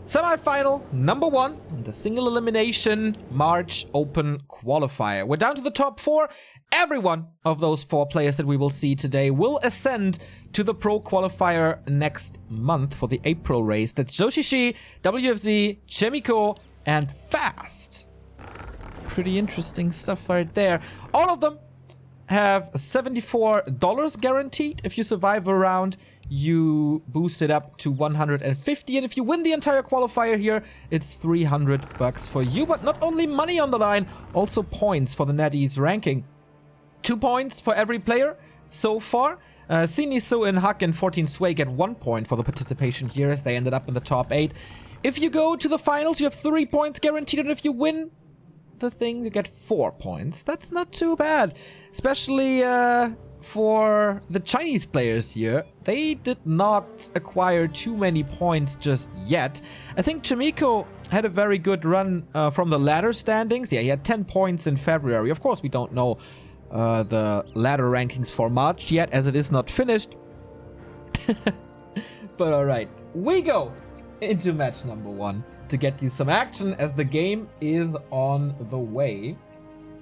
Semifinal number 1 in the single elimination March Open qualifier. We're down to the top 4. Every one of those 4 players that we will see today will ascend to the pro qualifier next month for the April race. That's Joshishi, WFZ, Chemico, and Fast. Pretty interesting stuff right there. All of them have $74 guaranteed. If you survive a round, you boost it up to 150, and if you win the entire qualifier here, it's $300 for you. But not only money on the line, also points for the Natties ranking. 2 points for every player so far. Sini, So, and Huck and 14 Sway get 1 point for the participation here as they ended up in the top 8. If you go to the finals, you have 3 points guaranteed, and if you win the thing, you get 4 points. That's not too bad, especially for the Chinese players here. They did not acquire too many points just yet. I think Chimico had a very good run from the ladder standings. Yeah, he had 10 points in February. Of course, we don't know the ladder rankings for March yet, as it is not finished. But alright, we go into match number 1 to get you some action as the game is on the way.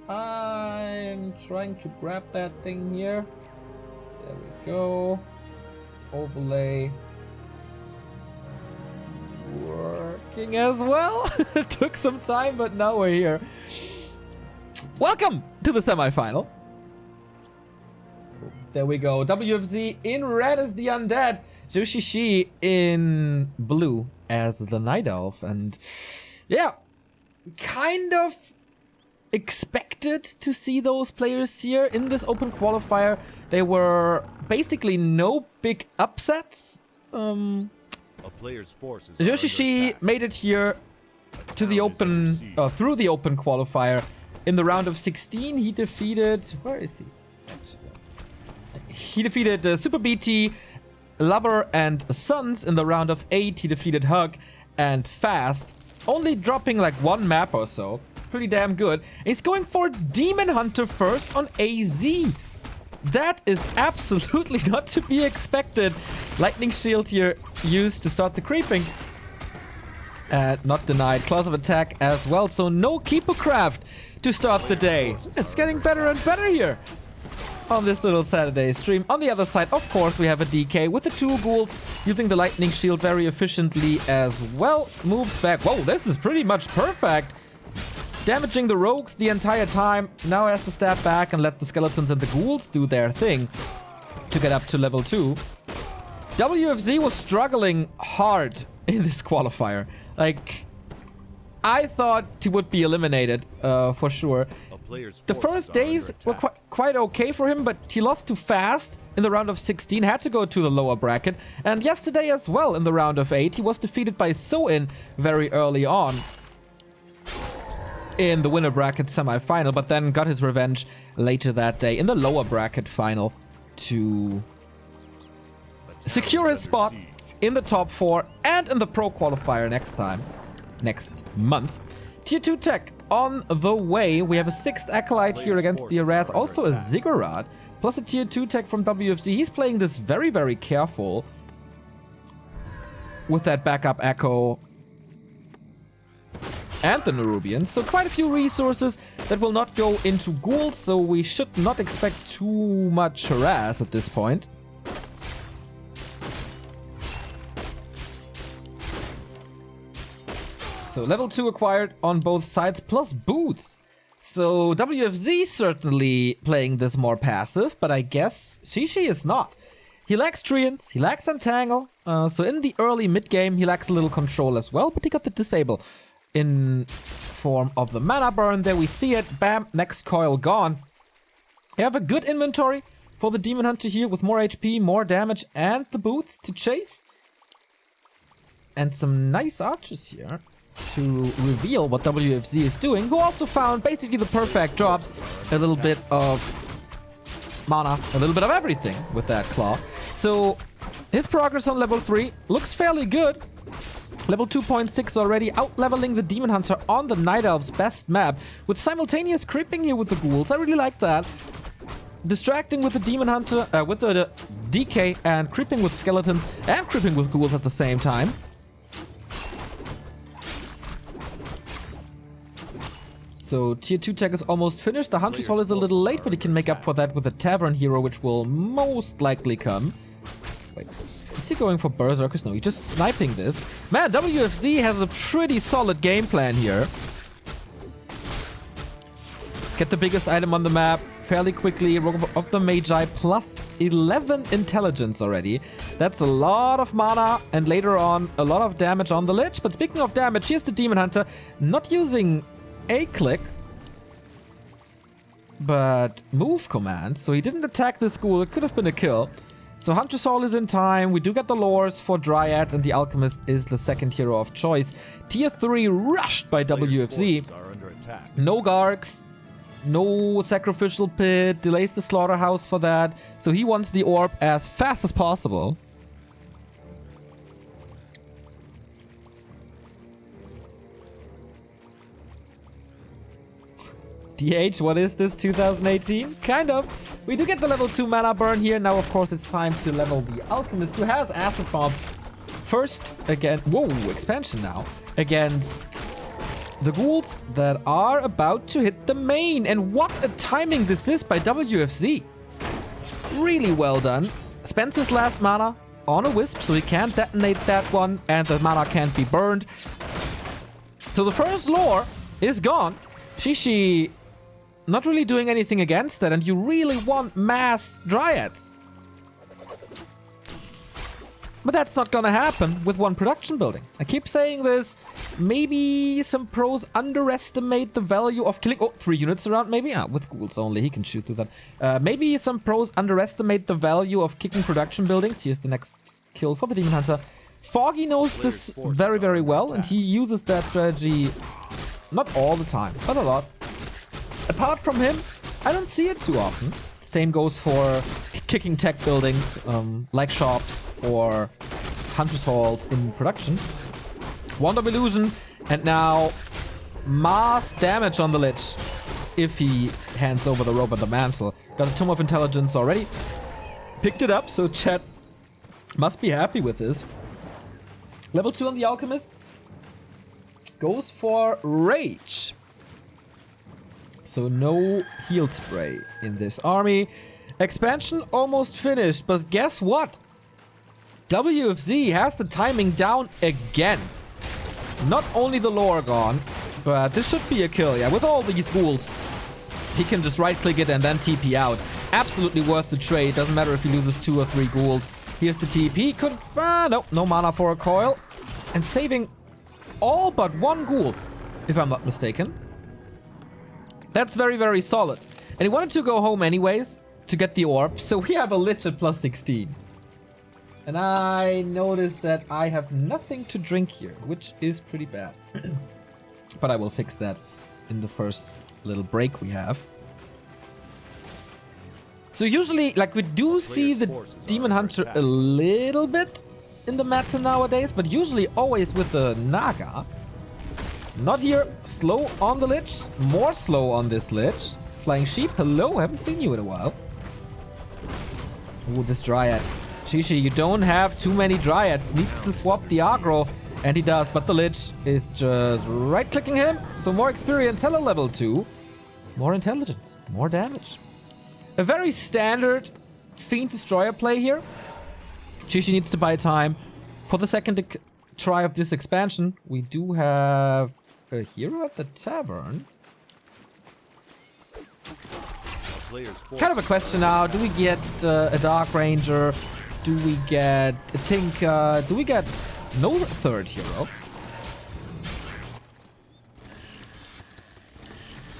I'm trying to grab that thing here. There we go. Overlay. Working as well. It took some time, but now we're here. Welcome to the semifinal. There we go. WFZ in red as the undead. Joshishi in blue as the night elf. And yeah, kind of expected to see those players here in this open qualifier. There were basically no big upsets. A player's forces Joshishi made it here to the open, through the open qualifier. In the round of 16, he defeated, where is he? He defeated Super BT, Lover, and Sons. In the round of 8, he defeated Hug and Fast, only dropping like 1 map or so. Pretty damn good. And he's going for Demon Hunter first on AZ. That is absolutely not to be expected. Lightning Shield here used to start the creeping. Not denied. Claws of attack as well. So no Keeper Craft to start the day. It's getting better and better here on this little Saturday stream. On the other side, of course, we have a DK with the 2 ghouls using the Lightning Shield very efficiently as well. Moves back. Whoa, this is pretty much perfect. Damaging the rogues the entire time. Now has to step back and let the skeletons and the ghouls do their thing to get up to level 2. WFZ was struggling hard in this qualifier. Like, I thought he would be eliminated for sure. The first days were quite okay for him, but he lost to Fast in the round of 16, had to go to the lower bracket. And yesterday as well in the round of 8, he was defeated by So-In very early on in the winner bracket semi-final, but then got his revenge later that day in the lower bracket final to secure his spot in the top 4 and in the pro qualifier next month. Tier 2 tech on the way. We have a 6th Acolyte here against the Araz, also a Ziggurat, plus a tier 2 tech from WFZ. He's playing this very, very careful with that backup Echo and the Nerubians. So quite a few resources that will not go into ghouls, so we should not expect too much harass at this point. So level 2 acquired on both sides, plus boots. So WFZ certainly playing this more passive, but I guess Shishi is not. He lacks Treants, he lacks Entangle, so in the early mid-game he lacks a little control as well, but he got the Disable in form of the Mana Burn. There we see it, bam, next coil gone. You have a good inventory for the Demon Hunter here with more HP, more damage, and the boots to chase. And some nice archers here to reveal what WFZ is doing, who also found basically the perfect drops. A little bit of mana, a little bit of everything with that claw. So his progress on level 3 looks fairly good. Level 2.6 already, out-leveling the Demon Hunter on the Night Elf's best map with simultaneous creeping here with the ghouls. I really like that. Distracting with the Demon Hunter, with the DK, and creeping with skeletons and creeping with ghouls at the same time. So tier 2 tech is almost finished. The Hunter's Hall is a little late, but he can make up for that with the Tavern Hero, which will most likely come. Wait, is he going for Berserkers? No, he's just sniping this. Man, WFZ has a pretty solid game plan here. Get the biggest item on the map fairly quickly. Rogue of the Magi plus 11 intelligence already. That's a lot of mana, and later on a lot of damage on the Lich. But speaking of damage, here's the Demon Hunter not using a click, but move commands. So he didn't attack this ghoul. It could have been a kill. So Hunter's Hall is in time. We do get the lores for Dryads, and the Alchemist is the second hero of choice. Tier 3 rushed by WFZ. No Gargs. No Sacrificial Pit, delays the Slaughterhouse for that. So he wants the orb as fast as possible. DH, what is this, 2018? Kind of. We do get the level 2 mana burn here. Now, of course, it's time to level the Alchemist, who has Acid Bomb. First, again, whoa, expansion now. Against the ghouls that are about to hit the main. And what a timing this is by WFZ. Really well done. Spends his last mana on a Wisp, so he can't detonate that one, and the mana can't be burned. So the first lore is gone. Shishi not really doing anything against that, and you really want mass Dryads. But that's not gonna happen with one production building. I keep saying this. Maybe some pros underestimate the value of killing... Oh, 3 units around maybe? Ah, with ghouls only. He can shoot through that. Maybe some pros underestimate the value of kicking production buildings. Here's the next kill for the Demon Hunter. Foggy knows this very, very well, and he uses that strategy not all the time, but a lot. Apart from him, I don't see it too often. Same goes for kicking tech buildings, like shops or Hunter's Halls in production. Wand of Illusion, and now mass damage on the Lich if he hands over the rope and the mantle. Got a Tome of Intelligence already. Picked it up, so chat must be happy with this. Level 2 on the Alchemist goes for Rage. So no heal spray in this army. Expansion almost finished, but guess what? WFZ has the timing down again. Not only the lore gone, but this should be a kill. Yeah, with all these ghouls, he can just right-click it and then TP out. Absolutely worth the trade. Doesn't matter if he loses 2 or 3 ghouls. Here's the TP. Could nope, no mana for a coil. And saving all but 1 ghoul, if I'm not mistaken. That's very, very solid. And he wanted to go home anyways to get the orb. So we have a Lich at plus 16. And I noticed that I have nothing to drink here, which is pretty bad. But I will fix that in the first little break we have. So usually, like, we do see the Demon Hunter a little bit in the meta nowadays, but usually always with the Naga. Not here. Slow on the Lich. More slow on this Lich. Flying Sheep, hello. Haven't seen you in a while. Ooh, this Dryad. Shishi, you don't have too many Dryads. Need to swap the aggro. And he does, but the Lich is just right-clicking him. So more experience. Hello, level 2. More intelligence. More damage. A very standard Fiend Destroyer play here. Shishi needs to buy time. For the second try of this expansion, we do have a hero at the tavern. Kind of a question now. Do we get a Dark Ranger? Do we get a Tinker? Do we get no third hero?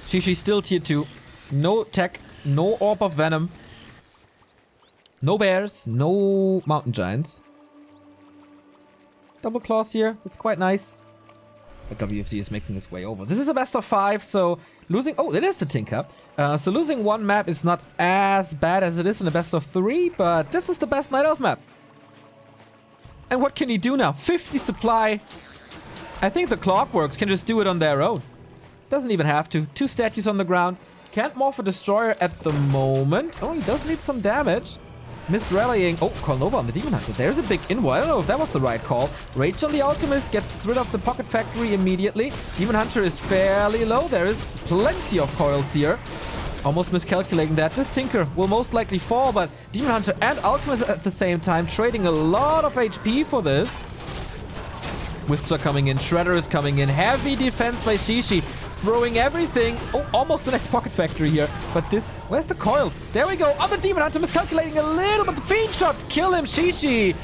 Shishi's still tier 2. No tech. No Orb of Venom. No bears. No mountain giants. Double claws here. It's quite nice. But WFZ is making his way over. This is a best of 5, so losing... Oh, it is the Tinker. So losing 1 map is not as bad as it is in a best of 3, but this is the best Night Elf map. And what can he do now? 50 supply. I think the Clockworks can just do it on their own. Doesn't even have to. 2 statues on the ground. Can't morph a Destroyer at the moment. Oh, he does need some damage. Misrallying. Oh, Colnova on the Demon Hunter. There's a big invo. I don't know if that was the right call. Rage on the Alchemist gets rid of the Pocket Factory immediately. Demon Hunter is fairly low. There is plenty of coils here. Almost miscalculating that. This Tinker will most likely fall, but Demon Hunter and Alchemist at the same time trading a lot of HP for this. Wisps coming in. Shredder is coming in. Heavy defense by Shishi. Throwing everything. Oh, almost the next Pocket Factory here. But this... Where's the coils? There we go. Oh, the Demon Hunter miscalculating a little, but the Fiend Shots kill him. Shishi.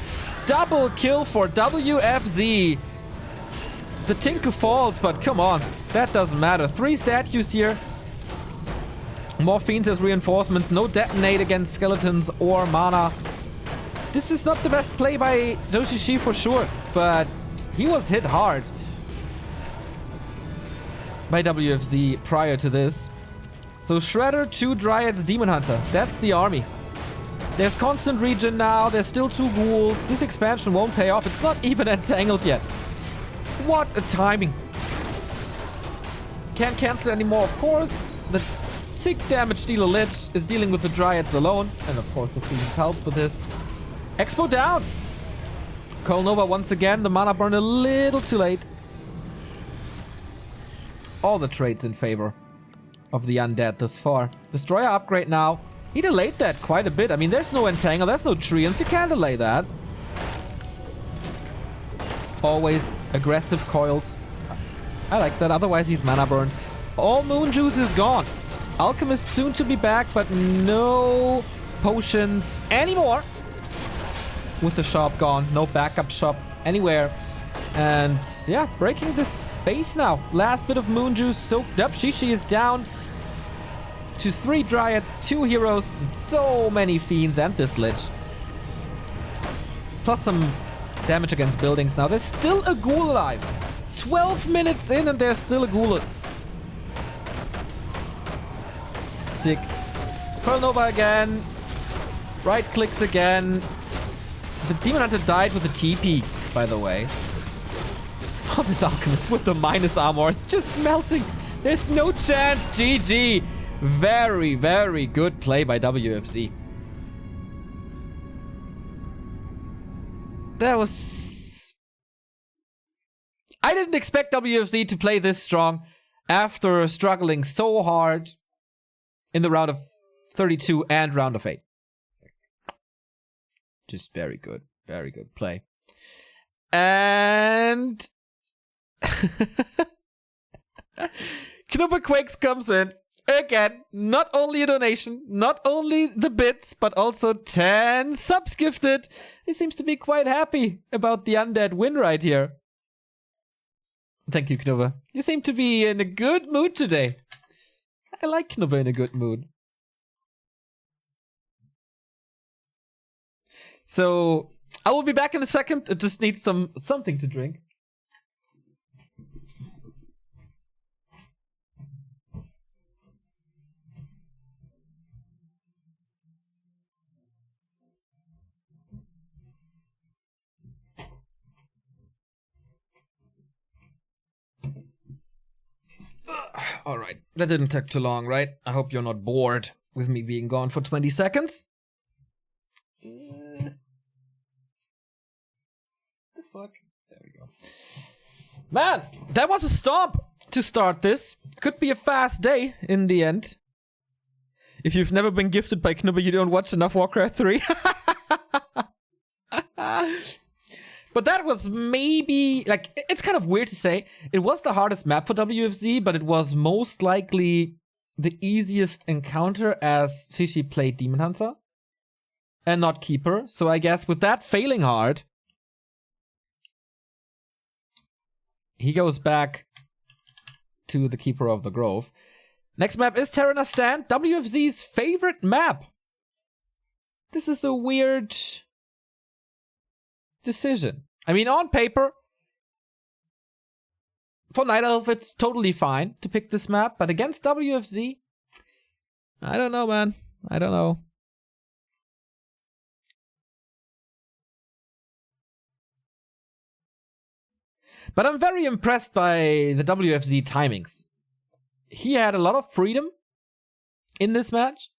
Double kill for WFZ. The Tinker falls, but come on. That doesn't matter. 3 statues here. More Fiends as reinforcements. No Detonate against Skeletons or Mana. This is not the best play by Doshishi for sure, but he was hit hard by WFZ prior to this. So Shredder, 2 Dryads, Demon Hunter. That's the army. There's constant regen now. There's still 2 ghouls. This expansion won't pay off. It's not even entangled yet. What a timing. Can't cancel anymore, of course. The sick damage dealer Lich is dealing with the Dryads alone. And of course the Fiends help with this. Expo down. Colnova once again. The mana burn a little too late. All the trades in favor of the undead thus far. Destroyer upgrade now. He delayed that quite a bit. I mean, there's no entangle, there's no treants. You can't delay that. Always aggressive coils. I like that. Otherwise, he's mana burn. All moon juice is gone. Alchemist soon to be back, but no potions anymore. With the shop gone. No backup shop anywhere. And yeah, breaking this space now. Last bit of moon juice soaked up. Shishi is down to 3 Dryads, 2 heroes, and so many Fiends and this Lich. Plus some damage against buildings now. There's still a ghoul alive. 12 minutes in and there's still a ghoul. Sick. Colnova again. Right clicks again. The Demon Hunter died with a TP, by the way. Oh, this Alchemist with the minus armor. It's just melting. There's no chance. GG. Very, very good play by WFZ. That was... I didn't expect WFZ to play this strong after struggling so hard in the round of 32 and round of 8. Just very good. Very good play. And... Knupper Quakes comes in. Again, not only a donation, not only the bits, but also 10 subs gifted. He seems to be quite happy about the undead win right here. Thank you, Knupper. You seem to be in a good mood today. I like Knupper in a good mood. So, I will be back in a second. I just need something to drink. Alright, that didn't take too long, right? I hope you're not bored with me being gone for 20 seconds. The fuck? There we go. Man, that was a stomp to start this. Could be a fast day in the end. If you've never been gifted by Knubber, you don't watch enough Warcraft 3. But that was maybe, like, it's kind of weird to say. It was the hardest map for WFZ, but it was most likely the easiest encounter as Shishi played Demon Hunter and not Keeper. So I guess with that failing hard, he goes back to the Keeper of the Grove. Next map is Terrana Stand, WFZ's favorite map. This is a weird decision. I mean, on paper, for Night Elf, it's totally fine to pick this map, but against WFZ, I don't know, man. I don't know. But I'm very impressed by the WFZ timings. He had a lot of freedom in this match,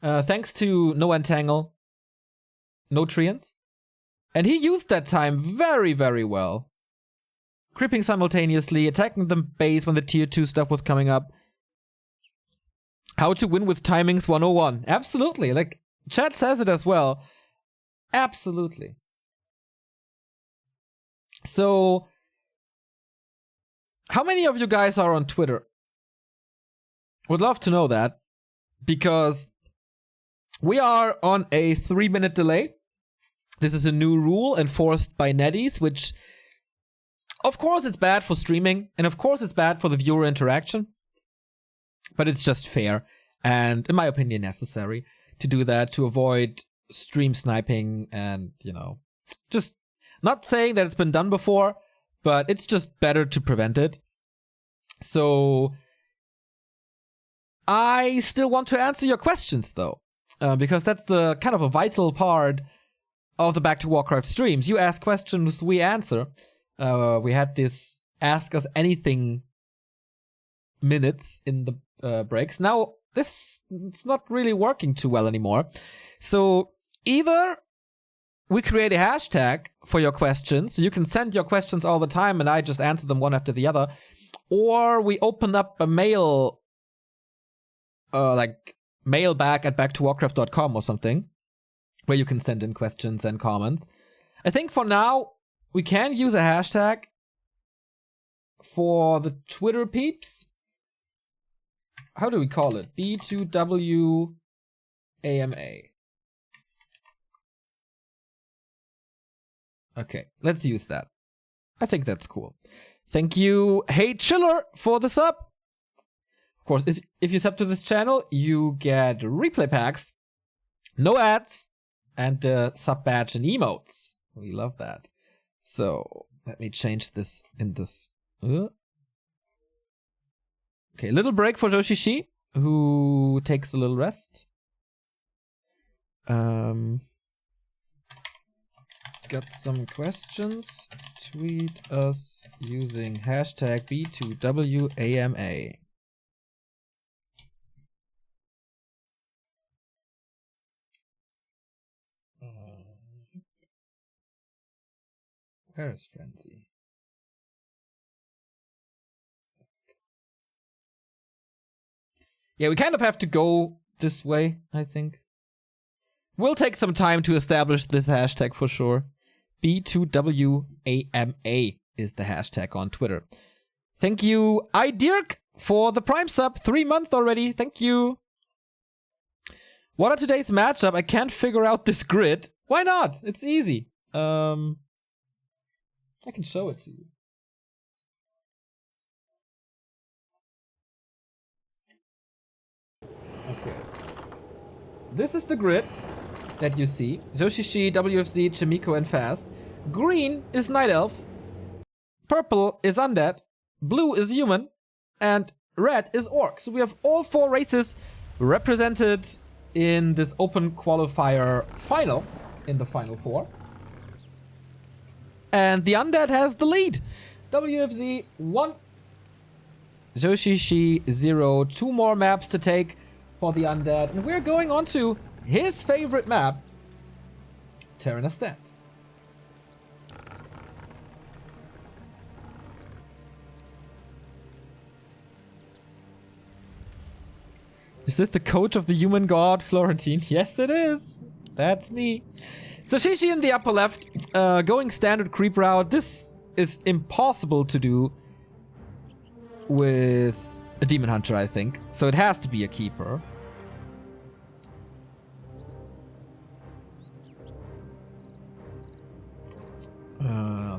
thanks to no entangle. no treants. And he used that time very, very well. Creeping simultaneously, attacking the base when the tier 2 stuff was coming up. How to win with timings 101. Absolutely. Like, chat says it as well. Absolutely. So, how many of you guys are on Twitter? Would love to know that. Because we are on a 3-minute delay. This is a new rule enforced by Netties, which, of course, it's bad for streaming, and of course, it's bad for the viewer interaction. But it's just fair, and in my opinion, necessary to do that to avoid stream sniping and, you know, just not saying that it's been done before, but it's just better to prevent it. So, I still want to answer your questions, though, because that's the kind of a vital part of the Back to Warcraft streams. You ask questions, we answer. We had this Ask Us Anything minutes in the breaks. Now, it's not really working too well anymore. So, either we create a hashtag for your questions, so you can send your questions all the time and I just answer them one after the other, or we open up a mail, like mailbag at backtowarcraft.com or something, where you can send in questions and comments. I think for now, we can use a hashtag for the Twitter peeps. How do we call it? B2WAMA. Okay, let's use that. I think that's cool. Thank you, Hey Chiller, for the sub. Of course, if you sub to this channel, you get replay packs, no ads, and the sub badge and emotes. We love that. So, let me change this in this. Okay, little break for Joshishi, who takes a little rest. Got some questions. Tweet us using hashtag B2WAMA. Where is Frenzy? Yeah, we kind of have to go this way, I think. We'll take some time to establish this hashtag for sure. B2WAMA is the hashtag on Twitter. Thank you, iDirk, for the Prime sub. 3 months already. Thank you. What are today's matchup? I can't figure out this grid. Why not? It's easy. I can show it to you. Okay. This is the grid that you see. Joshishi, WFZ, Chimiko, and Fast. Green is Night Elf. Purple is Undead. Blue is Human. And red is Orc. So we have all 4 races represented in this open qualifier final. In the final 4. And the Undead has the lead. WFZ 1. Joshishi 0. 2 more maps to take for the Undead. And we're going on to his favorite map, Terran Estate. Is this the coach of the human god, Florentine? Yes, it is. That's me. So Shishi in the upper left, going standard creep route. This is impossible to do with a Demon Hunter, I think. So it has to be a keeper.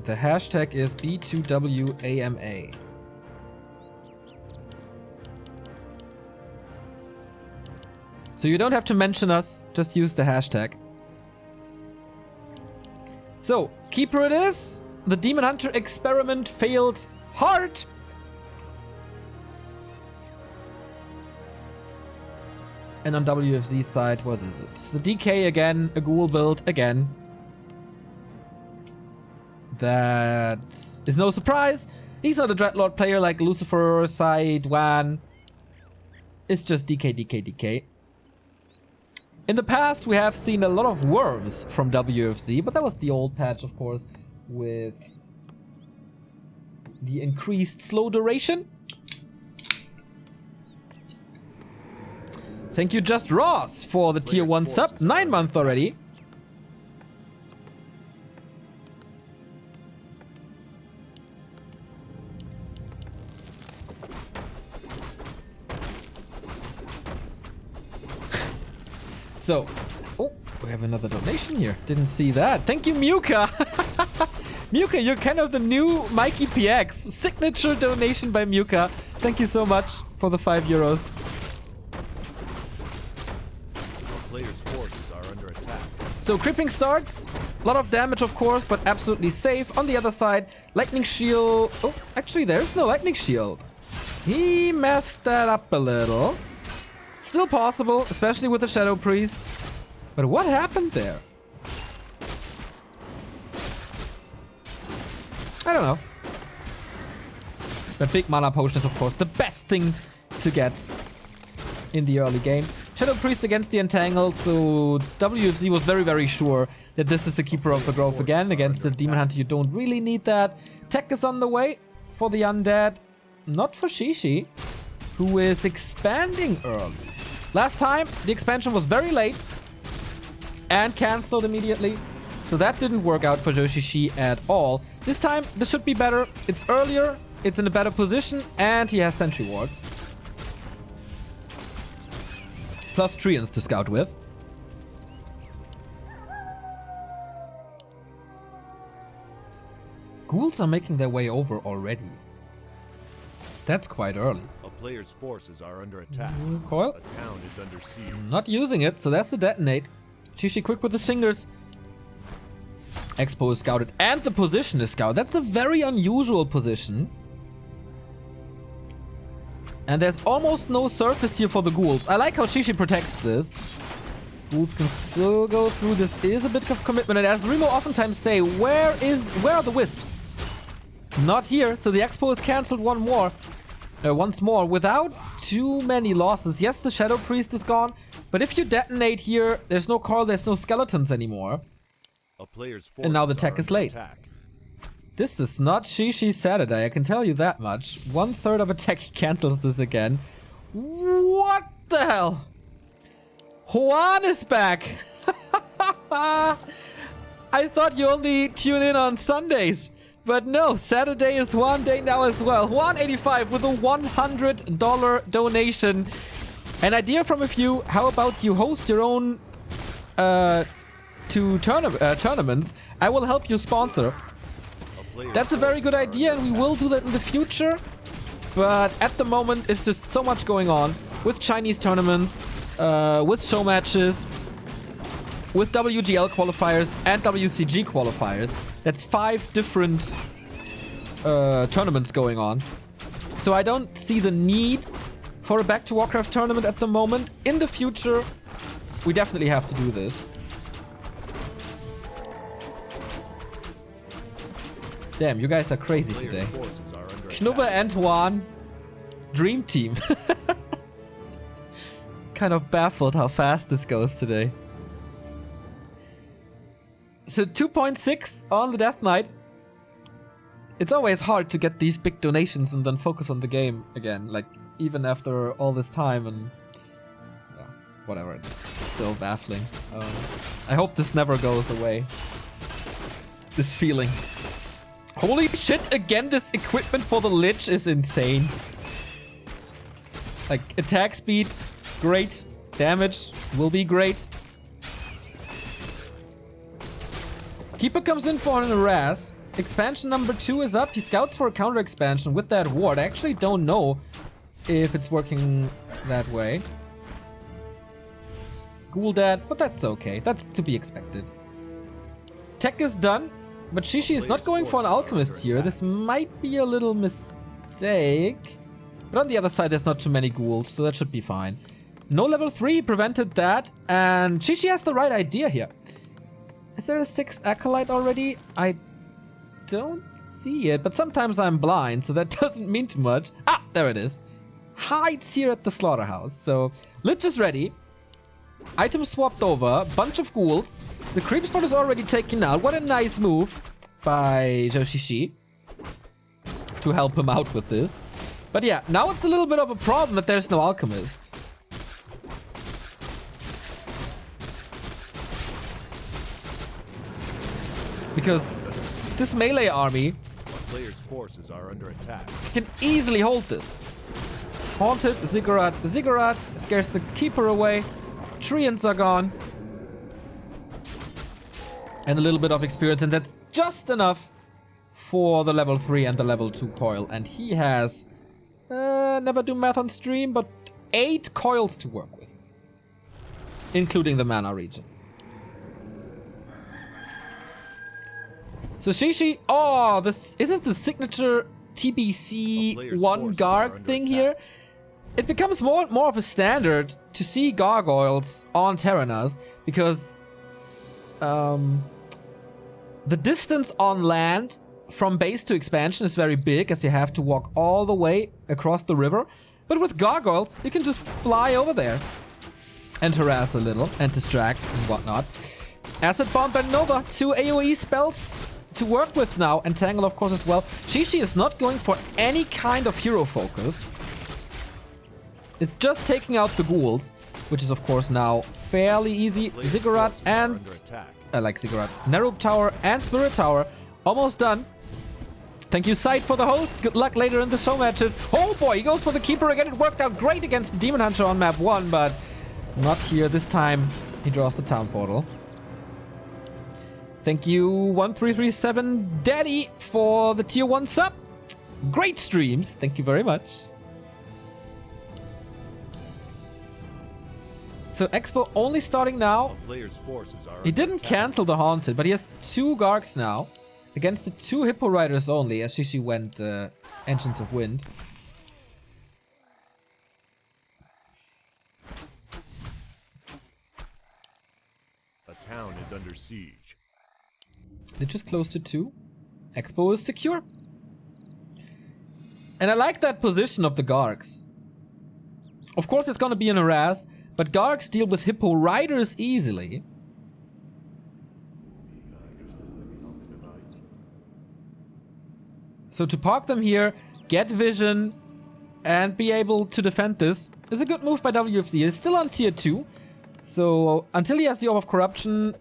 The hashtag is B2WAMA. So you don't have to mention us, just use the hashtag. So, keeper it is. The Demon Hunter experiment failed hard. And on WFZ's side, what is it? It's the DK again, a ghoul build again. That is no surprise. He's not a Dreadlord player like Lucifer, Sai, Dwan. It's just DK, DK, DK. In the past, we have seen a lot of worms from WFZ, but that was the old patch, of course, with the increased slow duration. Thank you, Just Ross, for the tier 1 sub. 9 months already. So, oh, we have another donation here. Didn't see that. Thank you, Muka. Muka, you're kind of the new Mikey PX. Signature donation by Muka. Thank you so much for the €5. Players' forces are under attack. So creeping starts, a lot of damage of course, but absolutely safe. On the other side, lightning shield. Oh, actually there's no lightning shield. He messed that up a little. Still possible, especially with the Shadow Priest. But what happened there? I don't know. But big mana potion is of course the best thing to get in the early game. Shadow Priest against the Entangle, so WFZ was very sure that this is a Keeper of the Grove again. Against the Demon Hunter you don't really need that. Tech is on the way for the Undead. Not for Shishi, who is expanding early. Last time the expansion was very late and cancelled immediately. So that didn't work out for Joshishi at all. This time this should be better. It's earlier, it's in a better position, and he has Sentry Wards. Plus Treants to scout with. Ghouls are making their way over already. That's quite early. A player's forces are under attack. Coil. A town is under siege. Not using it, so that's the detonate. Shishi quick with his fingers. Expo is scouted and the position is scouted. That's a very unusual position. And there's almost no surface here for the ghouls. I like how Shishi protects this. Ghouls can still go through. This is a bit of commitment. And as Remo oftentimes say, where are the wisps? Not here. So the Expo is cancelled once more without too many losses. Yes, the Shadow Priest is gone. But if you detonate here, there's no call, there's no skeletons anymore. A player's And now the tech is late. Attack. This is not Shishi Saturday, I can tell you that much. 1/3 of attack cancels this again. What the hell? Juan is back! I thought you only tune in on Sundays. But no, Saturday is Juan Day now as well. Juan85 with a $100 donation. An idea from a few, how about you host your own tournaments? I will help you sponsor. That's a very good idea and we will do that in the future. But at the moment, it's just so much going on with Chinese tournaments, with show matches, with WGL qualifiers and WCG qualifiers. That's 5 different tournaments going on. So I don't see the need for a Back to Warcraft tournament at the moment. In the future, we definitely have to do this. Damn, you guys are crazy today. Knubber and Juan, dream team. Kind of baffled how fast this goes today. So 2.6 on the Death Knight. It's always hard to get these big donations and then focus on the game again. Like, even after all this time and... yeah, whatever, it's still baffling. I hope this never goes away. This feeling. Holy shit, again, this equipment for the Lich is insane. Like, attack speed, great. Damage will be great. Keeper comes in for an harass. Expansion number 2 is up. He scouts for a counter expansion with that ward. I actually don't know if it's working that way. Ghoul dead, but that's okay. That's to be expected. Tech is done, but Shishi is not going for an alchemist here. This might be a little mistake. But on the other side, there's not too many ghouls, so that should be fine. No level 3 prevented that, and Shishi has the right idea here. Is there a 6th Acolyte already? I don't see it, but sometimes I'm blind, so that doesn't mean too much. Ah, there it is. Hides here at the slaughterhouse. So, Lich is ready. Items swapped over. Bunch of ghouls. The creep spot is already taken out. What a nice move by Joshishi to help him out with this. But yeah, now it's a little bit of a problem that there's no alchemist. Because this melee army Player's forces are under attack. can easily hold this. Haunted, Ziggurat. Ziggurat scares the keeper away. Treants are gone. And a little bit of experience, and that's just enough for the level 3 and the level 2 coil. And he has, never do math on stream, but 8 coils to work with. Including the mana region. So Shishi, oh, this is it the signature TBC 1 Garg thing here? It becomes more and more of a standard to see gargoyles on Terranas because the distance on land from base to expansion is very big as you have to walk all the way across the river. But with gargoyles, you can just fly over there and harass a little and distract and whatnot. Acid Bomb and Nova, 2 AoE spells to work with now, and Tangle of course as well. Shishi is not going for any kind of hero focus. It's just taking out the ghouls, which is of course now fairly easy. Ziggurat and Ziggurat, Nerub Tower and Spirit Tower almost done. Thank you, Sight, for the host. Good luck later in the show matches. Oh boy, he goes for the Keeper again. It worked out great against the Demon Hunter on map 1, but not here. This time he draws the town portal. Thank you, 1337 Daddy, for the tier 1 sub. Great streams. Thank you very much. So Expo only starting now. He didn't cancel the Haunted, but he has 2 Gargs now. Against the 2 Hippo Riders only, as Shishi went Engines of Wind. A town is under siege. They just closed to 2. Expo is secure. And I like that position of the Gargs. Of course it's gonna be an harass, but Gargs deal with Hippo Riders easily. So to park them here, get vision, and be able to defend this is a good move by WFZ. He's still on tier 2. So until he has the Orb of Corruption,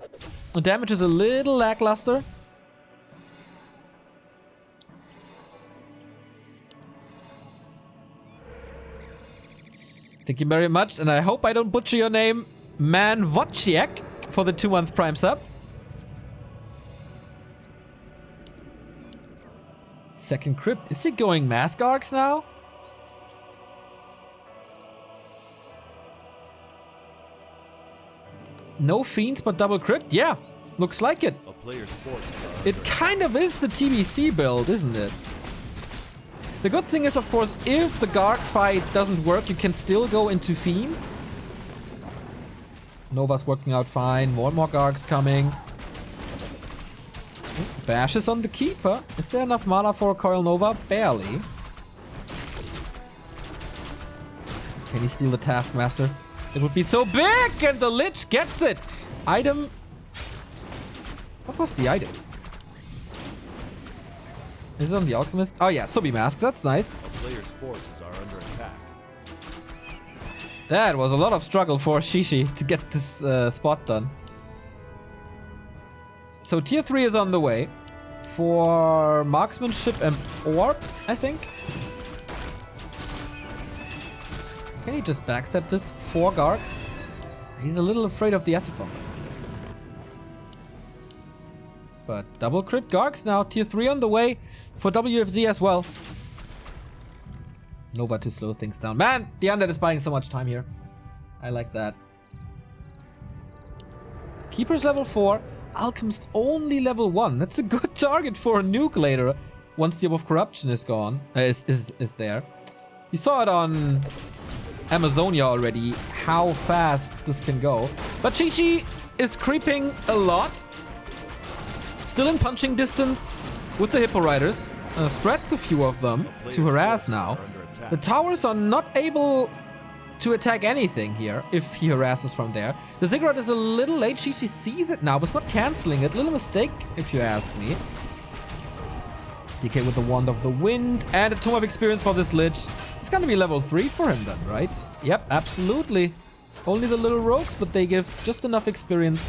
the damage is a little lackluster. Thank you very much, and I hope I don't butcher your name, Man Wojciech, for the 2-month Prime sub. Second Crypt. Is he going Mask Arcs now? No Fiends but double Crypt? Yeah, looks like it. It kind of is the TBC build, isn't it? The good thing is, of course, if the Garg fight doesn't work, you can still go into Fiends. Nova's working out fine. More and more Gargs coming. Bashes on the Keeper. Is there enough mana for a Coil Nova? Barely. Can he steal the Taskmaster? It would be so big, and the Lich gets it. Item. What was the item? Is it on the Alchemist? Oh yeah, Subi Mask. That's nice. A player's forces are under attack. That was a lot of struggle for Shishi to get this spot done. So tier 3 is on the way for marksmanship and orb, I think. Can he just backstab this? 4 Gargs? He's a little afraid of the acid bomb. But double crit Gargs now, tier 3 on the way for WFZ as well. Nova to slow things down. Man, the Undead is buying so much time here. I like that. Keeper's level 4. Alchemist only level 1. That's a good target for a nuke later once the Orb of Corruption is gone. Is there. You saw it on Amazonia already, how fast this can go. But Chi-Chi is creeping a lot. Still in punching distance with the Hippo Riders. Spreads a few of them to harass now. The towers are not able to attack anything here if he harasses from there. The Ziggurat is a little late. Shishi sees it now, but it's not canceling it. Little mistake, if you ask me. DK with the Wand of the Wind and a Tome of Experience for this Lich. It's gonna be level 3 for him then, right? Yep, absolutely. Only the little rogues, but they give just enough experience.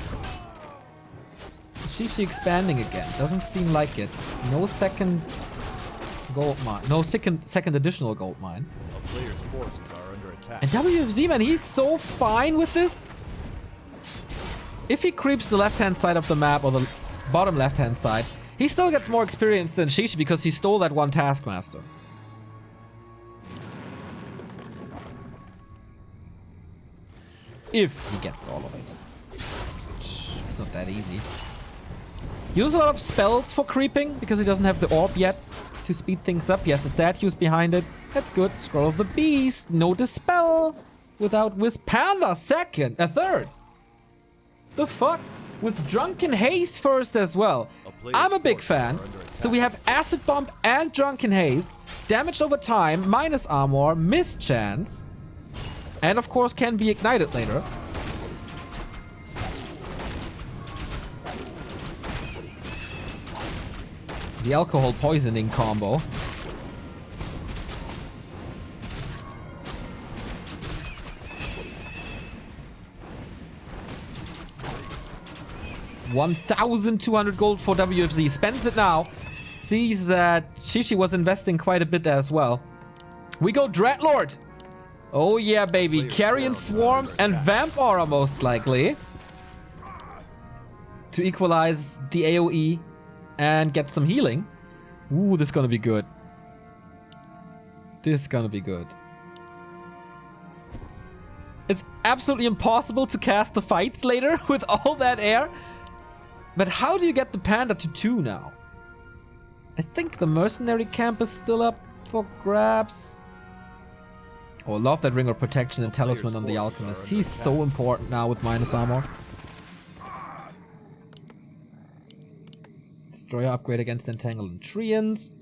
Shishi expanding again. Doesn't seem like it. No second gold mine. No second additional gold mine. A player's forces are under attack. And WFZ, man, he's so fine with this. If he creeps the left-hand side of the map, or the bottom left-hand side, he still gets more experience than Shishi because he stole that one Taskmaster. If he gets all of it. It's not that easy. Use a lot of spells for creeping because he doesn't have the orb yet to speed things up. He has the statues behind it. That's good. Scroll of the Beast. No dispel. Without Wisp Panda. Third. The fuck? With Drunken Haze first as well. I'm a big fan. So we have Acid Bomb and Drunken Haze. Damage over time. Minus armor. Miss chance. And of course can be ignited later. The alcohol poisoning combo. $1,200 gold for WFZ. Spends it now. Sees that Shishi was investing quite a bit as well. We go Dreadlord. Oh yeah, baby. Carrion Swarm and Vamp Aura most likely. To equalize the AoE and get some healing. Ooh, this is gonna be good. This is gonna be good. It's absolutely impossible to cast the fights later with all that air. But how do you get the Panda to 2 now? I think the Mercenary Camp is still up for grabs. Oh, I love that Ring of Protection and Talisman on the Alchemist. He's so important now with minus armor. Destroyer upgrade against Entangle and Treants.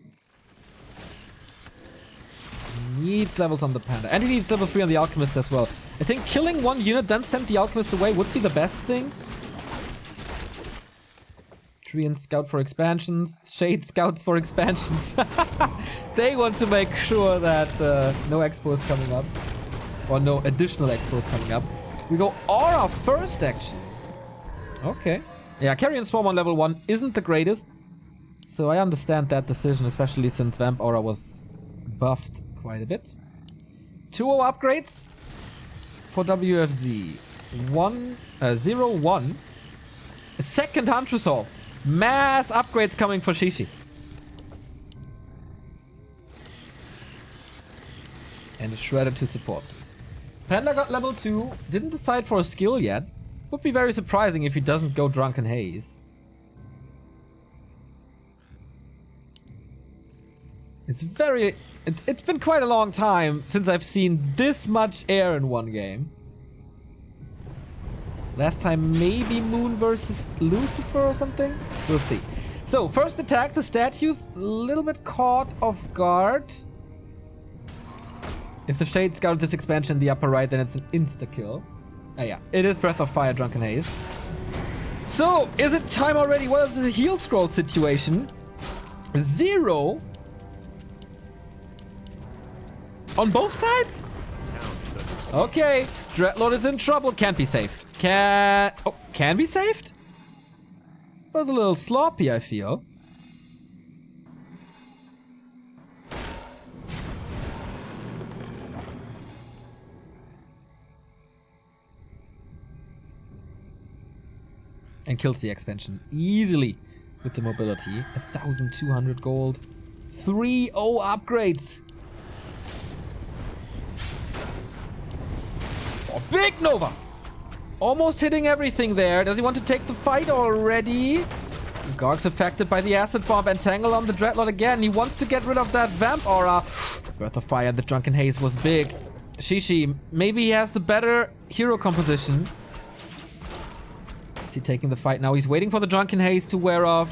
Needs levels on the Panda. And he needs level 3 on the Alchemist as well. I think killing one unit, then send the Alchemist away would be the best thing. Treant scout for expansions. Shade scouts for expansions. They want to make sure that no expo is coming up. Or no additional expos coming up. We go Aura first, actually. Okay. Yeah, Carrion Swarm on level 1 isn't the greatest. So I understand that decision, especially since Vamp Aura was buffed quite a bit. 2-0 upgrades for WFZ. 0-1. A second Huntress Hall. Mass upgrades coming for Shishi. And a Shredder to support this. Panda got level 2. Didn't decide for a skill yet. Would be very surprising if he doesn't go Drunken Haze. It's been quite a long time since I've seen this much air in one game. Last time maybe Moon versus Lucifer or something? We'll see. So, first attack, the statues, a little bit caught off guard. If the Shade scouted this expansion in the upper right, then it's an insta-kill. Ah yeah, it is Breath of Fire, Drunken Haze. So, is it time already? What is the heal scroll situation? 0. On both sides? Okay, Dreadlord is in trouble. Can't be saved. Can be saved? Was a little sloppy, I feel. And kills the expansion easily with the mobility. 1,200 gold. 3-0 upgrades. Oh, big Nova! Almost hitting everything there. Does he want to take the fight already? Garg's affected by the Acid Bomb. Entangle on the Dreadlord again. He wants to get rid of that Vamp Aura. Breath of Fire, the Drunken Haze was big. Shishi, maybe he has the better hero composition. Is he taking the fight now? He's waiting for the Drunken Haze to wear off.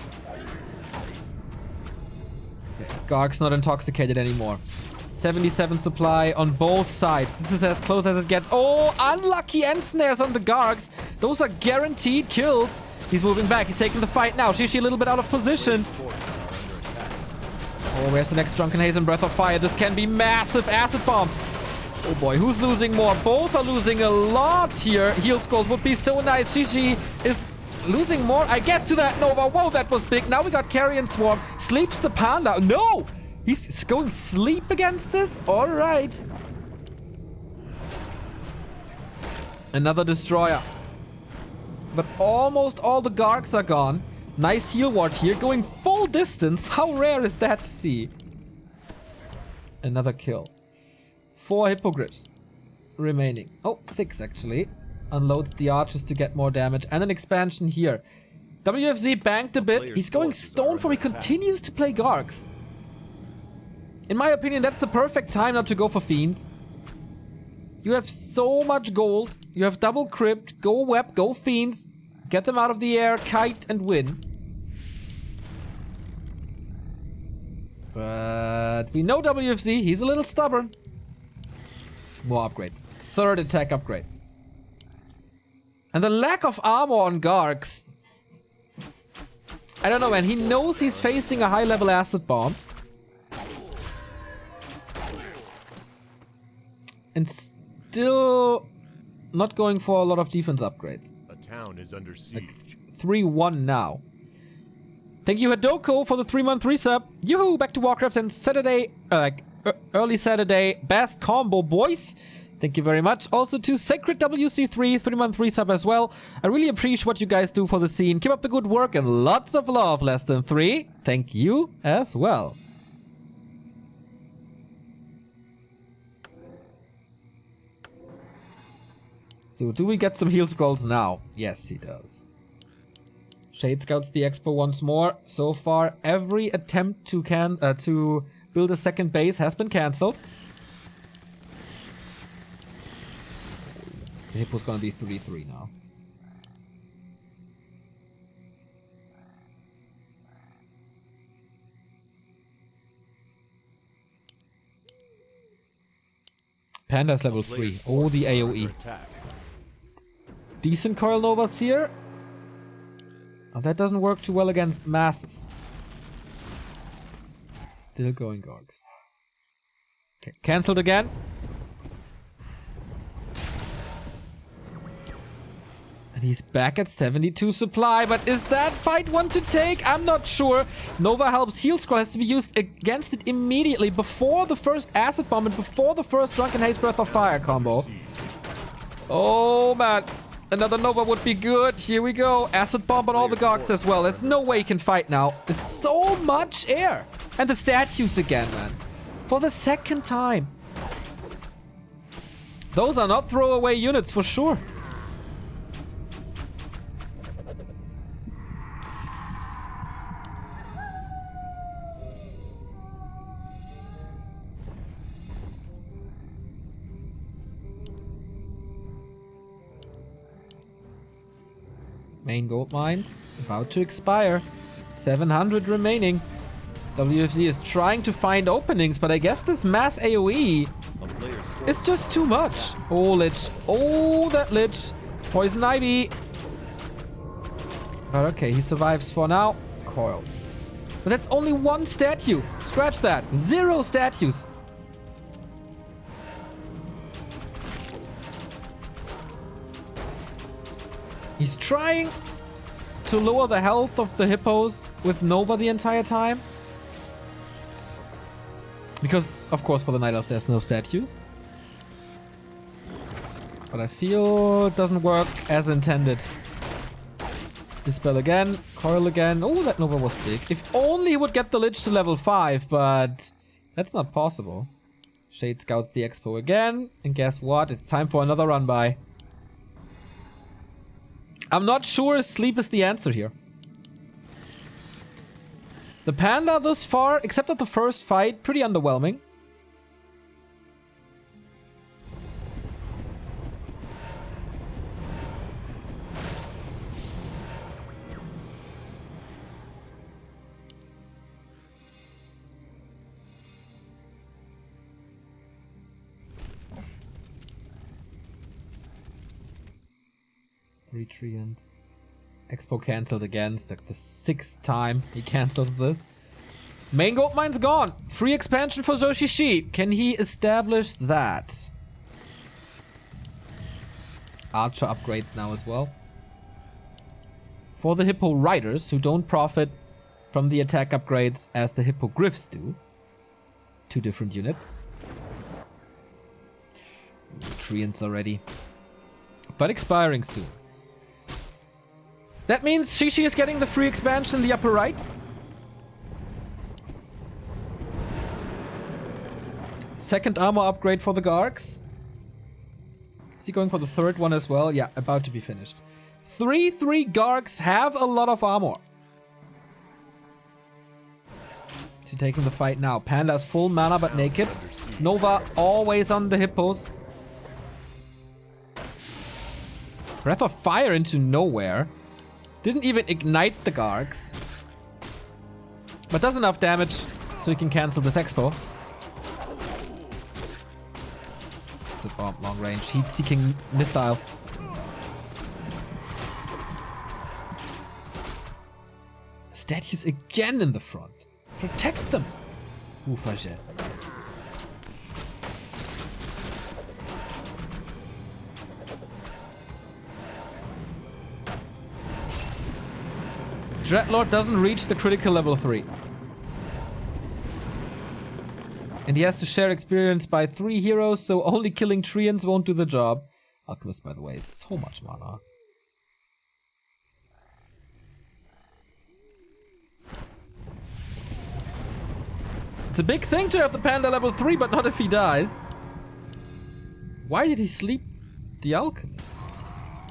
Okay, Garg's not intoxicated anymore. 77 supply on both sides. This is as close as it gets. Oh, unlucky end snares on the Gargs. Those are guaranteed kills. He's moving back. He's taking the fight now. Shishi a little bit out of position. Oh, where's the next Drunken Haze and Breath of Fire? This can be massive. Acid Bomb. Oh boy, who's losing more? Both are losing a lot here. Heal Scrolls would be so nice. Shishi is losing more, I guess, to that Nova. Whoa, that was big. Now we got Carrion Swarm. Sleeps the Panda. No! He's going sleep against this? All right. Another Destroyer. But almost all the Gargs are gone. Nice heal ward here. Going full distance. How rare is that to see? Another kill. 4 Hippogriffs remaining. Oh, 6 actually. Unloads the archers to get more damage. And an expansion here. WFZ banked a bit. He's going stone for he continues to play Gargs. In my opinion, that's the perfect time not to go for Fiends. You have so much gold. You have double crypt. Go web, go Fiends. Get them out of the air, kite, and win. But we know WFZ. He's a little stubborn. More upgrades. 3rd attack upgrade. And the lack of armor on Gargs. I don't know, man. He knows he's facing a high-level acid bomb. And still not going for a lot of defense upgrades. A town is under siege. Like 3-1 now. Thank you, Hadoko, for the 3-month resub. Yoo-hoo, back to Warcraft and Saturday, early Saturday, best combo, boys. Thank you very much. Also to Sacred WC3, 3-month resub as well. I really appreciate what you guys do for the scene. Keep up the good work and lots of love, Less Than 3. Thank you as well. So do we get some heal scrolls now? Yes, he does. Shade scouts the expo once more. So far, every attempt to build a second base has been cancelled. The Hippo's gonna be 3-3 now. Panda's level 3. Oh, the AoE. Decent Coil Novas here. Oh, that doesn't work too well against masses. Still going Gorgs. Okay, cancelled again. And he's back at 72 supply, but is that fight one to take? I'm not sure. Nova helps heal scroll has to be used against it immediately before the first acid bomb and before the first Drunken Haze Breath of Fire combo. Oh man, another Nova would be good. Here we go. Acid bomb on all the Gargs as well. There's no way he can fight now. It's so much air. And the statues again, man. For the second time. Those are not throwaway units for sure. Main gold mines about to expire. 700 remaining. WFZ is trying to find openings, but I guess this mass AoE is just too much. Oh, Lich. Oh, that Lich. Poison Ivy. But okay, he survives for now. Coil. But that's only one statue. Scratch that. 0 statues. He's trying to lower the health of the hippos with Nova the entire time. Because, of course, for the Night Elves there's no statues. But I feel it doesn't work as intended. Dispel again, Coil again. Oh, that Nova was big. If only he would get the Lich to level 5, but that's not possible. Shade scouts the expo again. And guess what? It's time for another run by. I'm not sure sleep is the answer here. The Panda thus far, except at the first fight, pretty underwhelming. 3 Treants. Expo cancelled again. It's like the 6th time he cancels this. Main gold mine's gone. Free expansion for Zoshishi. Can he establish that? Archer upgrades now as well. For the Hippo Riders, who don't profit from the attack upgrades as the Hippo Griffs do. 2 different units. Treants already. But expiring soon. That means Shishi is getting the free expansion in the upper right. Second armor upgrade for the Gargs. Is he going for the 3rd one as well? Yeah, about to be finished. 3/3 Gargs have a lot of armor. Is he taking the fight now? Panda's full mana but naked. Nova always on the hippos. Breath of Fire into nowhere. Didn't even ignite the Gargs. But does enough damage so he can cancel this expo. It's a bomb, long range. Heat-seeking missile. Statues again in the front. Protect them. Ufajet. Dreadlord doesn't reach the critical level 3. And he has to share experience by 3 heroes, so only killing Treants won't do the job. Alchemist, by the way, is so much mana. It's a big thing to have the Panda level 3, but not if he dies. Why did he sleep the Alchemist?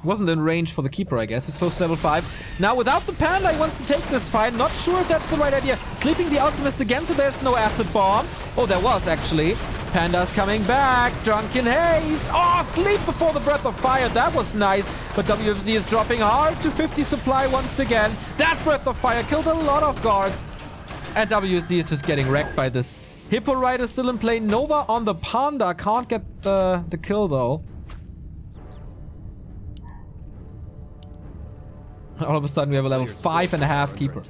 Wasn't in range for the Keeper, I guess. He's close to level 5. Now, without the Panda, he wants to take this fight. Not sure if that's the right idea. Sleeping the Alchemist again, so there's no Acid Bomb. Oh, there was, actually. Panda's coming back. Drunken Haze. Oh, sleep before the Breath of Fire. That was nice. But WFZ is dropping hard to 50 supply once again. That Breath of Fire killed a lot of guards. And WFZ is just getting wrecked by this. Hippo Rider still in play. Nova on the Panda. Can't get the kill, though. All of a sudden, we have a level 5.5 Keeper.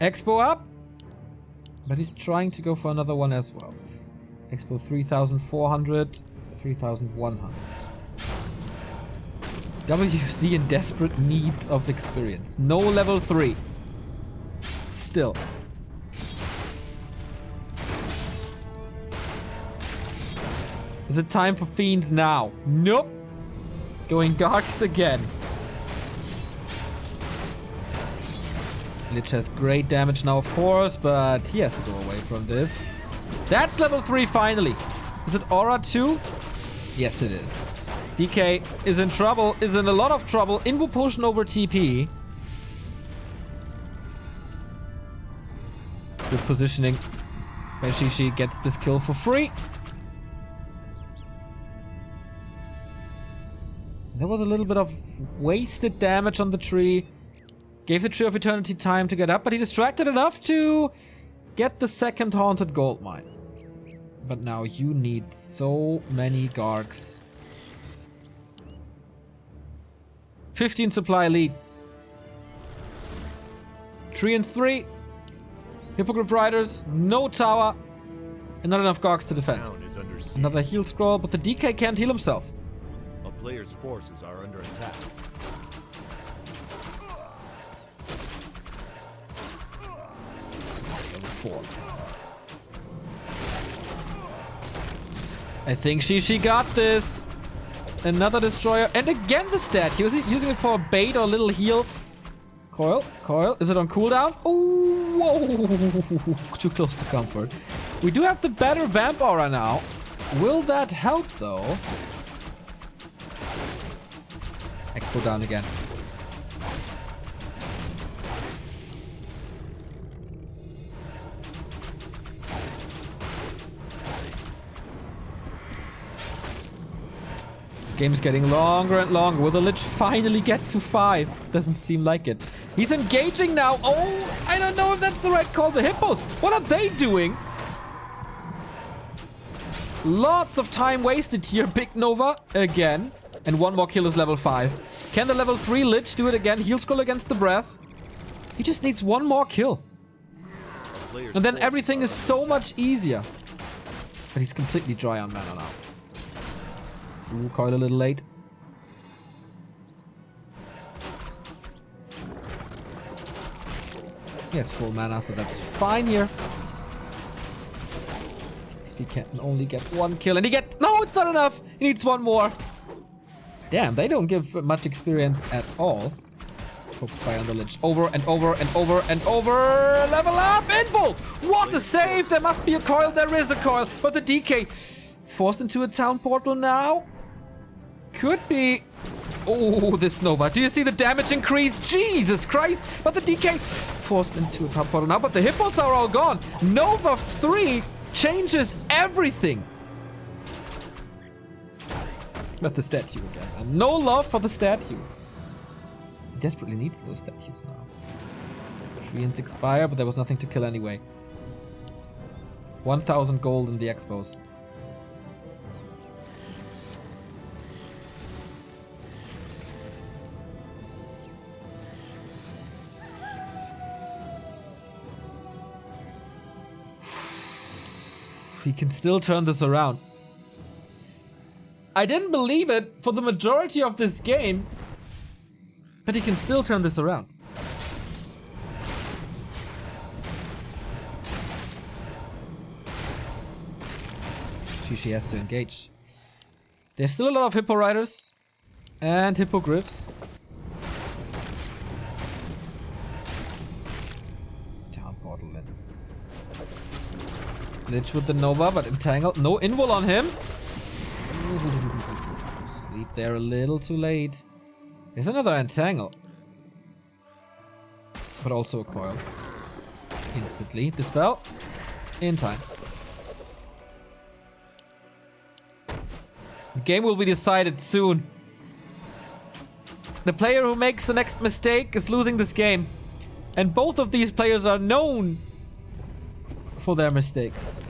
Expo up. But he's trying to go for another one as well. Expo 3,400, 3,100. WC in desperate needs of experience. No level 3. Still. Is it time for Fiends now? Nope. Going Gargs again. Lich has great damage now, of course, but he has to go away from this. That's level 3 finally. Is it Aura 2? Yes, it is. DK is in trouble, is in a lot of trouble. Invo Potion over TP. Good positioning. Shishi gets this kill for free. There was a little bit of wasted damage on the tree. Gave the Tree of Eternity time to get up, but he distracted enough to get the second Haunted Gold Mine. But now you need so many Gargs. 15 supply lead. Treant 3. Hippogriff Riders, no tower, and not enough Gargs to defend. Another heal scroll, but the DK can't heal himself. A player's forces are under attack. Level 4. I think she got this. Another destroyer, and again the statue. Was he using it for a bait or a little heal? Coil, coil. Is it on cooldown? Oh, whoa! Too close to comfort. We do have the better Vamp Aura now. Will that help though? Expo down again. Game is getting longer and longer. Will the Lich finally get to 5? Doesn't seem like it. He's engaging now. Oh, I don't know if that's the right call. The Hippos, what are they doing? Lots of time wasted here. Big Nova again. And one more kill is level 5. Can the level 3 Lich do it again? Heal scroll against the breath. He just needs one more kill. And then everything is so much easier. But he's completely dry on mana now. Ooh, coil a little late. He has full mana, so that's fine here. If he can only get one kill, and he get... No, it's not enough! He needs one more. Damn, they don't give much experience at all. Focus fire on the Lich. Over and over and over and over. Level up! Invul! What a save! There must be a coil. There is a coil. But the DK forced into a town portal now. Could be... Oh, this Nova. Do you see the damage increase? Jesus Christ! But the DK forced into a town portal now. But the hippos are all gone. Nova 3 changes everything. But the statue again. And no love for the statues. He desperately needs those statues now. 3 and 6 fire, but there was nothing to kill anyway. 1,000 gold in the expos. He can still turn this around. I didn't believe it for the majority of this game, but he can still turn this around. She has to engage. There's still a lot of hippo riders and hippogriffs. Town portal in. Lich with the Nova, but entangled. No invul on him. Sleep there a little too late. There's another entangle. But also a coil. Instantly. Dispel. In time. The game will be decided soon. The player who makes the next mistake is losing this game. And both of these players are known for their mistakes.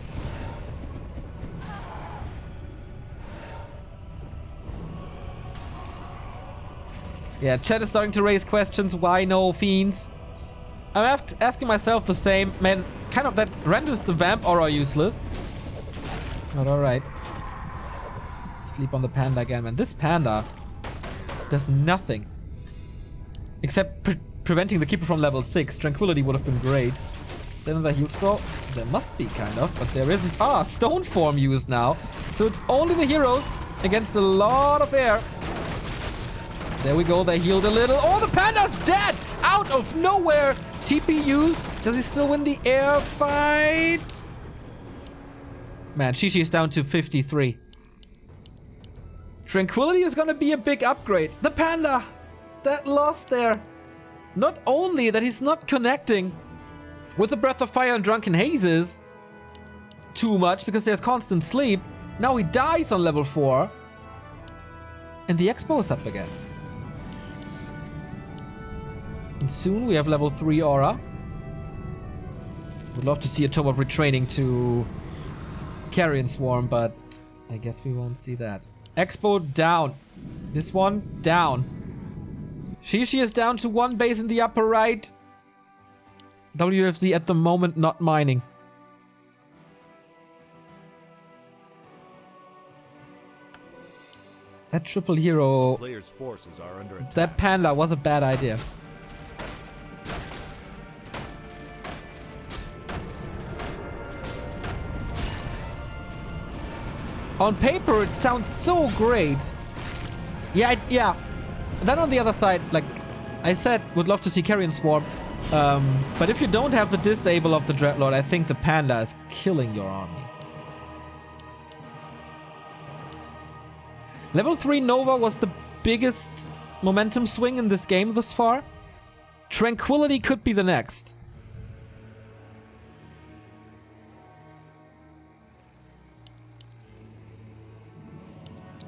Yeah, chat is starting to raise questions. Why no fiends? I'm asking myself the same. Man, kind of that renders the vamp aura useless. But alright. Sleep on the panda again, man. This panda does nothing. Except preventing the keeper from level 6. Tranquility would have been great. Is there another heal scroll? There must be, kind of. But there isn't. Ah, stone form used now. So it's only the heroes against a lot of air. There we go, they healed a little. Oh, the panda's dead! Out of nowhere! TP used. Does he still win the air fight? Man, Shishi is down to 53. Tranquility is gonna be a big upgrade. The panda! That loss there. Not only that he's not connecting with the Breath of Fire and Drunken Hazes too much because there's constant sleep. Now he dies on level 4. And the Expo is up again. And soon we have level 3 aura. Would love to see a Tome of Retraining to Carrion Swarm, but I guess we won't see that. Expo down. This one down. Shishi is down to 1 base in the upper right. WFZ at the moment not mining. That triple hero, Players' forces are under attack. that panda was a bad idea. On paper, it sounds so great. Yeah. Then on the other side, like I said, would love to see Carrion Swarm. But if you don't have the disable of the Dreadlord, I think the panda is killing your army. Level 3 Nova was the biggest momentum swing in this game thus far. Tranquility could be the next.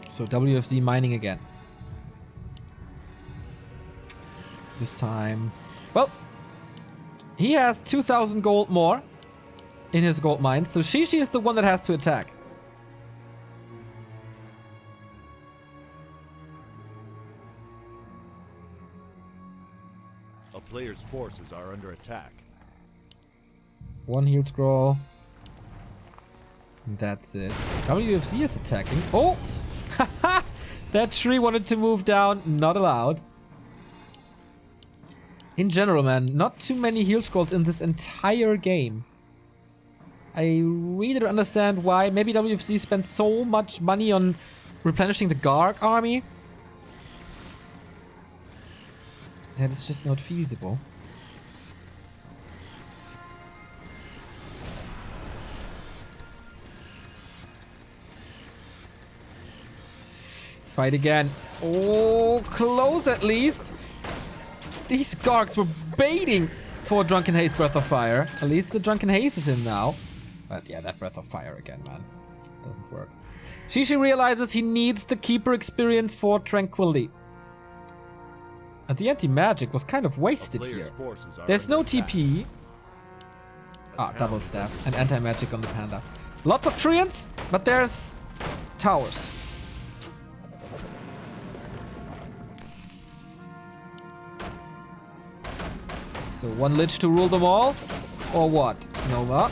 So WFZ mining again. This time... Well, he has 2,000 gold more in his gold mine. So Shishi is the one that has to attack. player's forces are under attack. One heal scroll. That's it. WFZ is attacking. Oh! Haha! That tree wanted to move down. Not allowed. In general, man, not too many heal scrolls in this entire game. I really don't understand why. Maybe WFC spent so much money on replenishing the Garg army. And it's just not feasible. Fight again. Oh, close at least. These Gargs were baiting for Drunken Haze Breath of Fire. At least the Drunken Haze is in now. But yeah, that Breath of Fire again, man. Doesn't work. Shishi realizes he needs the Keeper experience for Tranquility. And the anti-magic was kind of wasted here. There's no TP. Ah, double staff and anti-magic on the Panda. Lots of Treants, but there's towers. So one Lich to rule them all? Or what? Nova.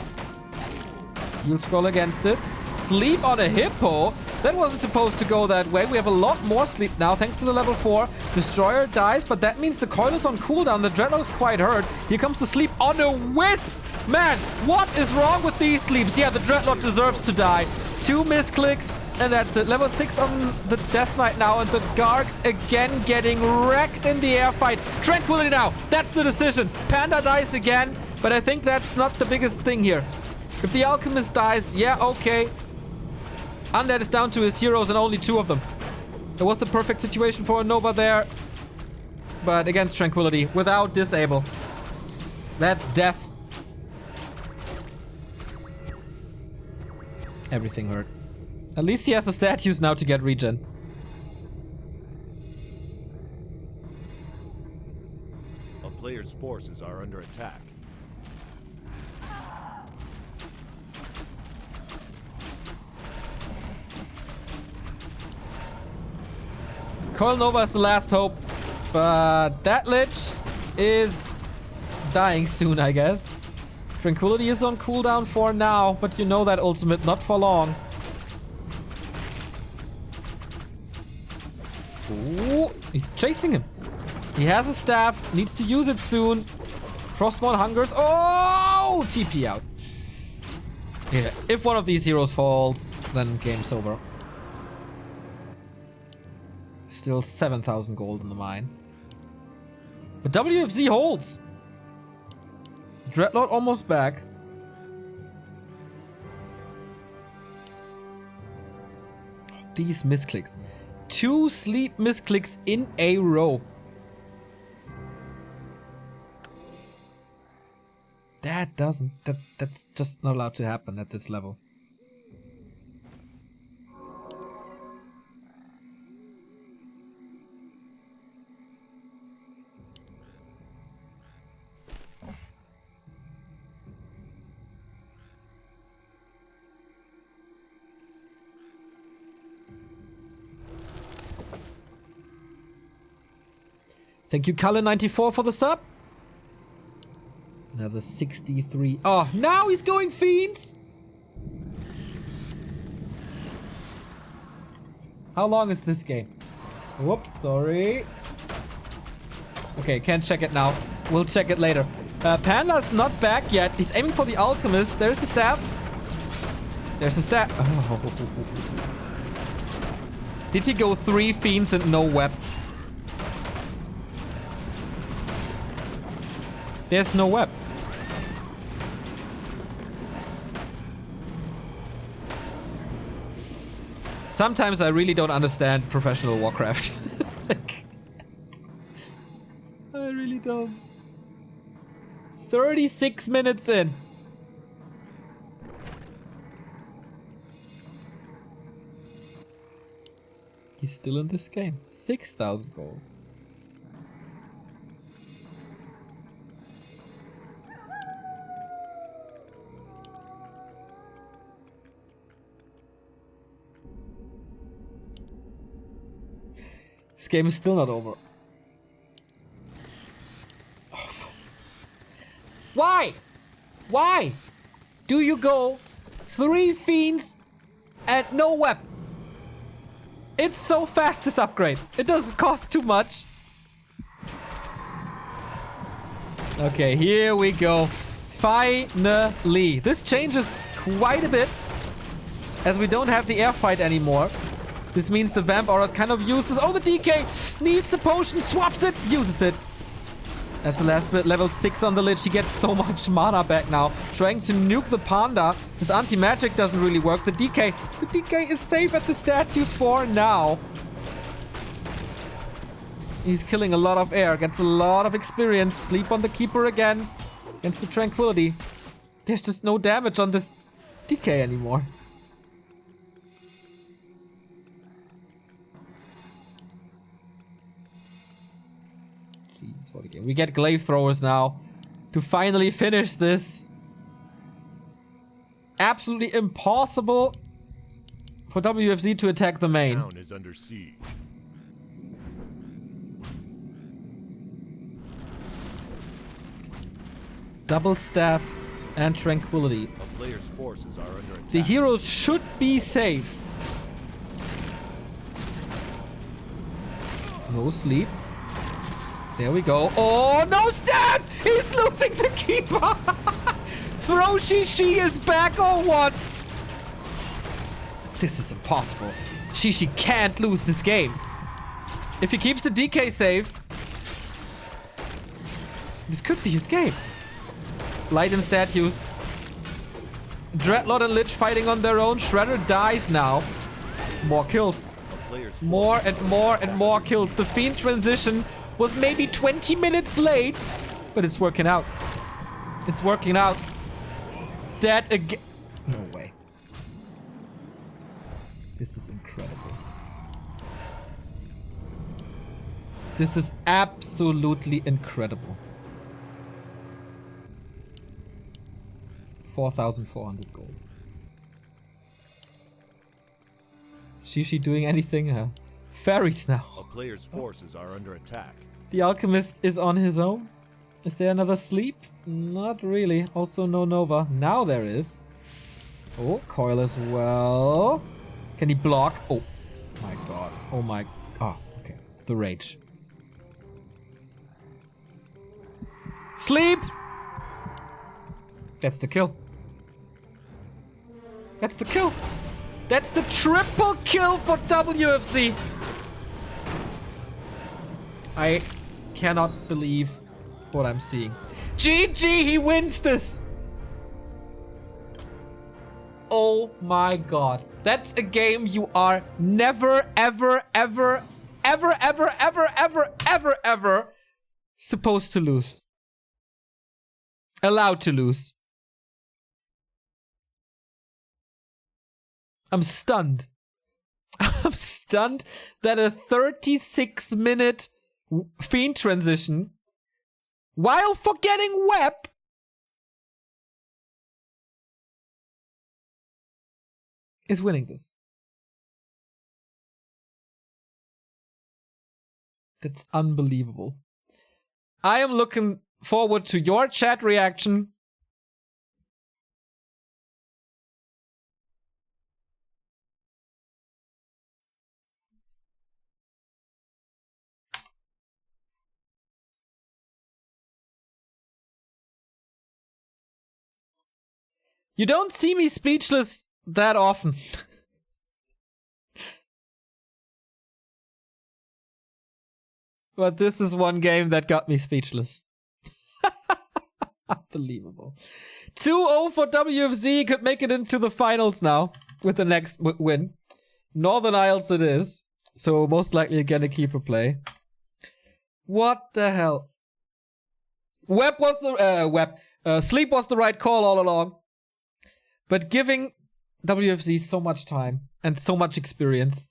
Heal scroll against it. Sleep on a Hippo? That wasn't supposed to go that way. We have a lot more sleep now thanks to the level 4. Destroyer dies, but that means the coil is on cooldown. The Dreadnought is quite hurt. Here comes the sleep on a Wisp! Man, what is wrong with these sleeps? Yeah, the Dreadnought deserves to die. 2 misclicks, and that's it. Level 6 on the Death Knight now, and the Gargs again getting wrecked in the air fight. Tranquility now. That's the decision. Panda dies again, but I think that's not the biggest thing here. If the Alchemist dies, yeah, okay. Undead is down to his heroes and only 2 of them. It was the perfect situation for a Nova there. But against Tranquility, without Disable. That's death. Everything hurt. At least he has the statues now to get regen. A player's forces are under attack. Coil Nova is the last hope, but that Lich is dying soon, I guess. Tranquility is on cooldown for now, but you know that ultimate, not for long. Ooh, he's chasing him. He has a staff, needs to use it soon. Frostborn hungers. Oh, TP out. Yeah, if one of these heroes falls, then game's over. Still 7,000 gold in the mine. But WFZ holds. Dreadlord almost back. These misclicks. 2 sleep misclicks in a row. That's just not allowed to happen at this level. Thank you, Cullen94 for the sub. Another 63. Oh, now he's going Fiends! How long is this game? Whoops, sorry. Okay, can't check it now. We'll check it later. Panda's not back yet. He's aiming for the Alchemist. There's the staff. There's the staff. Oh. Did he go 3 Fiends and no web? There's no web. Sometimes I really don't understand professional Warcraft. I really don't. 36 minutes in. He's still in this game. 6,000 gold. This game is still not over. Oh, Why do you go 3 Fiends and no weapon? It's so fast, this upgrade. It doesn't cost too much. Okay, here we go. Finally. This changes quite a bit, as we don't have the air fight anymore. This means the Vamp Aura's kind of useless. Oh, the DK needs a potion, swaps it, uses it. That's the last bit. Level 6 on the Lich. He gets so much mana back now. Trying to nuke the Panda. This anti-magic doesn't really work. The DK is safe at the statues for now. He's killing a lot of air. Gets a lot of experience. Sleep on the Keeper again. Against the Tranquility. There's just no damage on this DK anymore. Jeez, what a game. We get Glaive Throwers now to finally finish this. Absolutely impossible for WFZ to attack the main. Town is under siege. Double Staff and Tranquility. A player's forces are under attack. The heroes should be safe. No sleep. There we go. Oh, no staff! He's losing the Keeper! Throw Shishi is back or what? This is impossible. Shishi can't lose this game. If he keeps the DK safe, this could be his game. Light and statues. Dreadlord and Lich fighting on their own. Shredder dies now. More kills. More and more and more kills. The Fiend transition was maybe 20 minutes late, but it's working out. It's working out. Dead again. No way. This is incredible. This is absolutely incredible. 4,400 gold. Is Shishi doing anything? Fairies now. A player's forces are under attack. The Alchemist is on his own. Is there another sleep? Not really. Also no Nova. Now there is. Oh, Coil as well. Can he block? Oh my god. Oh my... Oh, okay. The Rage. Sleep! That's the kill. That's the kill. That's the triple kill for WFZ. I cannot believe what I'm seeing. GG, he wins this. Oh my god. That's a game you are never, ever, ever, ever, ever, ever, ever, ever, ever supposed to lose. Allowed to lose. I'm stunned. I'm stunned that a 36-minute Fiend transition, while forgetting Web, is winning this. That's unbelievable. I am looking forward to your chat reaction. You don't see me speechless that often. But this is one game that got me speechless. Unbelievable. 2-0 for WFZ. Could make it into the finals now with the next win. Northern Isles it is. So most likely again a keeper play. What the hell? Sleep was the right call all along. But giving WFZ so much time and so much experience.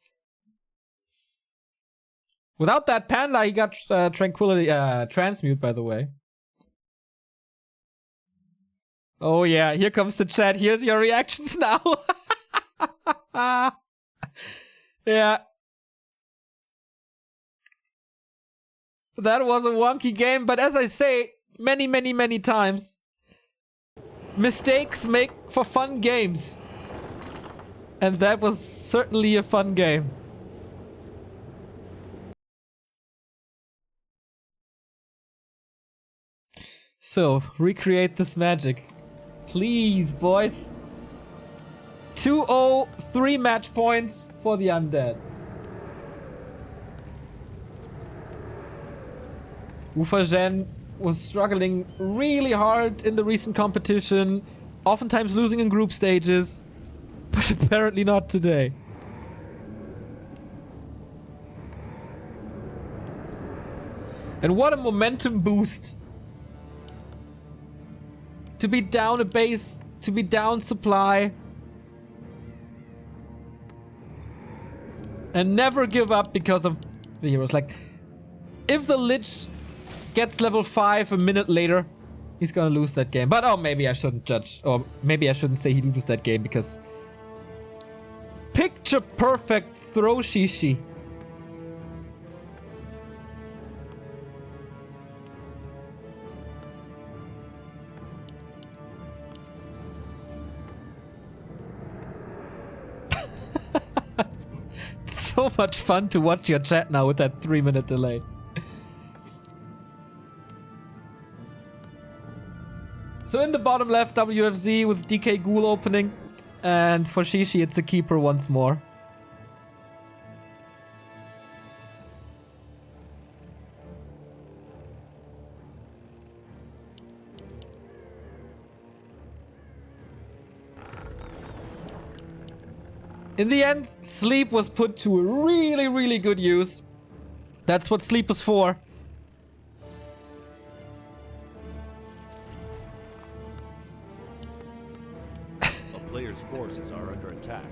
Without that Panda, he got Tranquility, Transmute, by the way. Oh yeah, here comes the chat. Here's your reactions now. Yeah. That was a wonky game, but as I say many, many, many times, Mistakes make for fun games. And that was certainly a fun game. So, recreate this magic. Please, boys. 2-0, 3 match points for the undead. Ufagen was struggling really hard in the recent competition, oftentimes losing in group stages, but apparently not today. And what a momentum boost. To be down a base, to be down supply. And never give up because of the heroes. Like, if the Lich gets level 5 a minute later, he's gonna lose that game. But oh, maybe I shouldn't judge. Or maybe I shouldn't say he loses that game because... Picture perfect throw Shishi. So much fun to watch your chat now with that 3-minute delay. So in the bottom left, WFZ with DK Ghoul opening. And for Shishi, it's a keeper once more. In the end, sleep was put to a really, really good use. That's what sleep is for. A player's forces are under attack.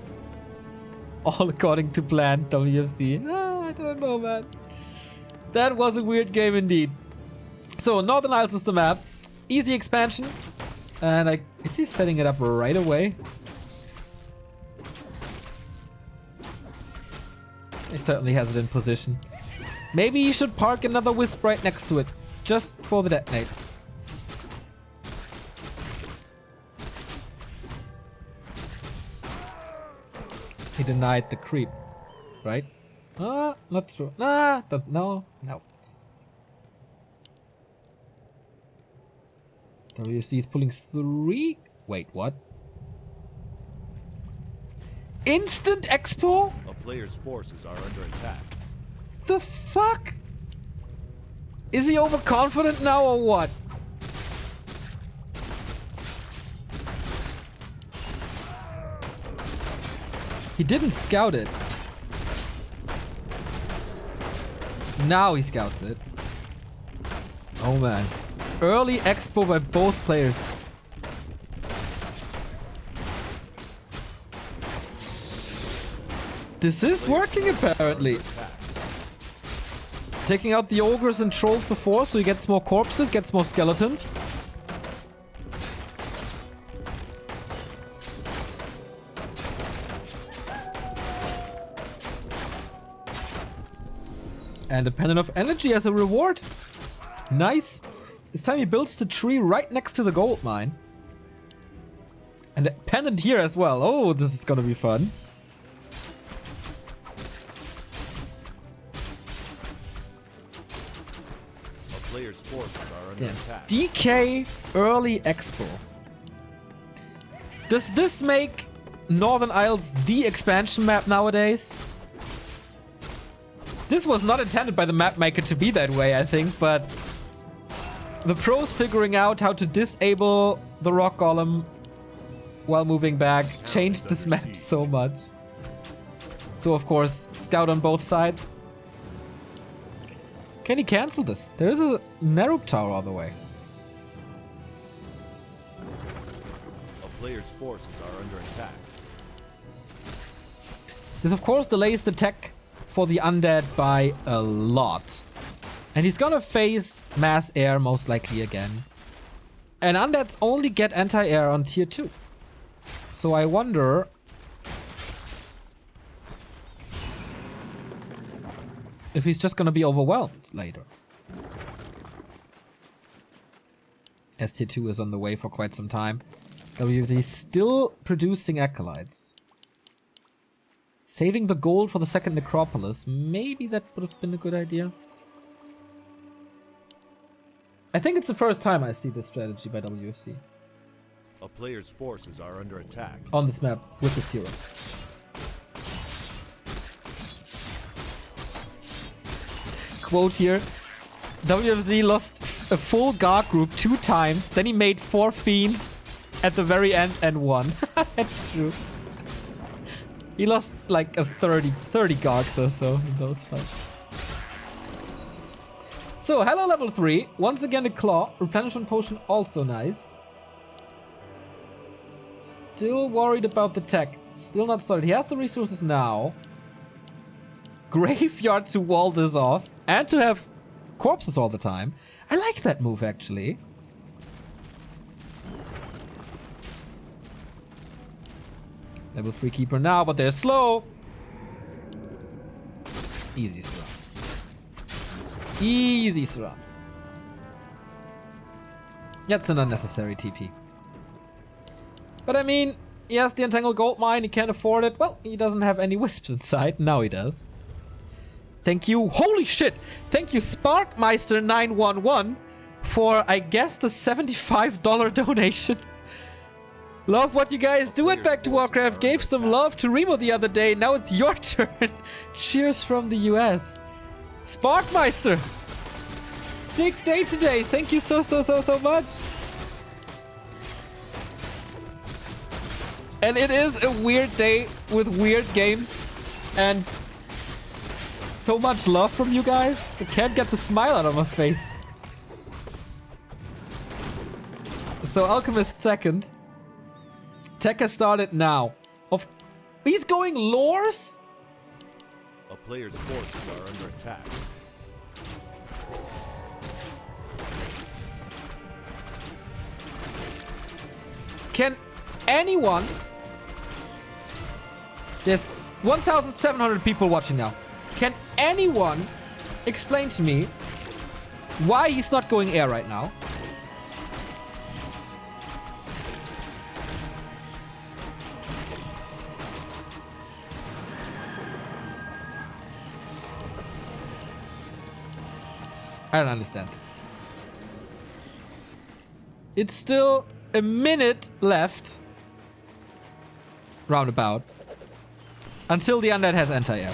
All according to plan, WFC. I don't know, man. That was a weird game indeed. So, Northern Isles is the map. Easy expansion. And is he setting it up right away? He certainly has it in position. Maybe he should park another Wisp right next to it. Just for the detonate. He denied the creep. Right? Not true. No. WC is pulling 3. Wait, what? Instant expo? A player's forces are under attack. The fuck? Is he overconfident now or what? He didn't scout it. Now he scouts it. Oh man. Early expo by both players. This is working apparently. Taking out the ogres and trolls before, so he gets more corpses, gets more skeletons. And a pendant of energy as a reward. Nice. This time he builds the tree right next to the gold mine. And a pendant here as well. Oh, this is gonna be fun. Players' forces are under attack. DK early expo. Does this make Northern Isles the expansion map nowadays? This was not intended by the map maker to be that way, I think, but the pros figuring out how to disable the rock golem while moving back changed this map so much. So of course, scout on both sides. Can he cancel this? There is a Nerub tower all the way. A player's forces are under attack. This of course delays the tech for the undead by a lot. And he's gonna face mass air most likely again. And undeads only get anti-air on tier 2. So I wonder... if he's just gonna be overwhelmed later. As tier 2 is on the way for quite some time. WFZ still producing acolytes. Saving the gold for the second necropolis. Maybe that would have been a good idea. I think it's the first time I see this strategy by WFC. A player's forces are under attack. On this map with this hero. Quote here. WFZ lost a full guard group 2 times. Then he made 4 fiends at the very end and won. That's true. He lost like a 30 guards or so in those fights. So, hello level 3. Once again a claw. Replenishment potion also nice. Still worried about the tech. Still not started. He has the resources now. Graveyard to wall this off. And to have corpses all the time. I like that move actually. Level 3 keeper now, but they're slow. Easy surround. Easy surround. That's an unnecessary TP. But I mean, he has the Entangled Gold Mine, he can't afford it. Well, he doesn't have any wisps inside. Now he does. Thank you. Holy shit! Thank you, Sparkmeister911, for, I guess, the $75 donation. Love what you guys do at Back to Warcraft. Gave some love to Remo the other day. Now it's your turn. Cheers from the US. Sparkmeister. Sick day today. Thank you so much. And it is a weird day with weird games. And so much love from you guys. I can't get the smile out of my face. So Alchemist second. Tech has started now. He's going lores? A player's forces are under attack. Can anyone... There's 1,700 people watching now. Can anyone explain to me why he's not going air right now? I don't understand this. It's still a minute left. Roundabout. Until the undead has anti-air.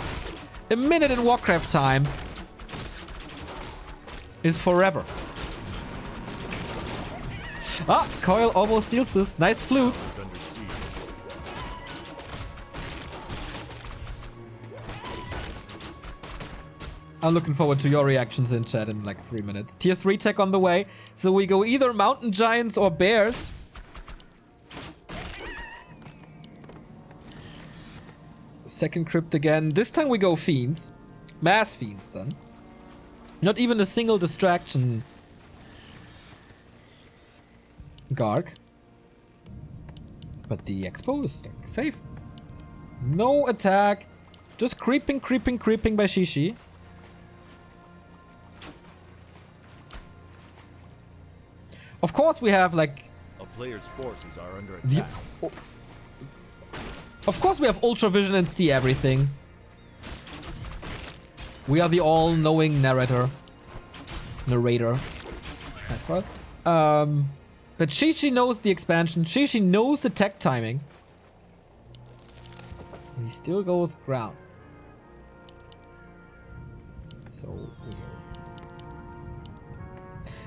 A minute in Warcraft time is forever. Ah, Coil almost steals this. Nice flute. I'm looking forward to your reactions in chat in like 3 minutes. Tier 3 tech on the way. So we go either mountain giants or bears. Second crypt again. This time we go fiends. Mass fiends then. Not even a single distraction. Garg. But the expo is like, safe. No attack. Just creeping by Shishi. Of course we have like... A player's forces are under attack. Of course we have Ultra Vision and see everything. We are the all-knowing narrator. Nice call. But Shishi knows the expansion. Shishi knows the tech timing. And he still goes ground. So weird.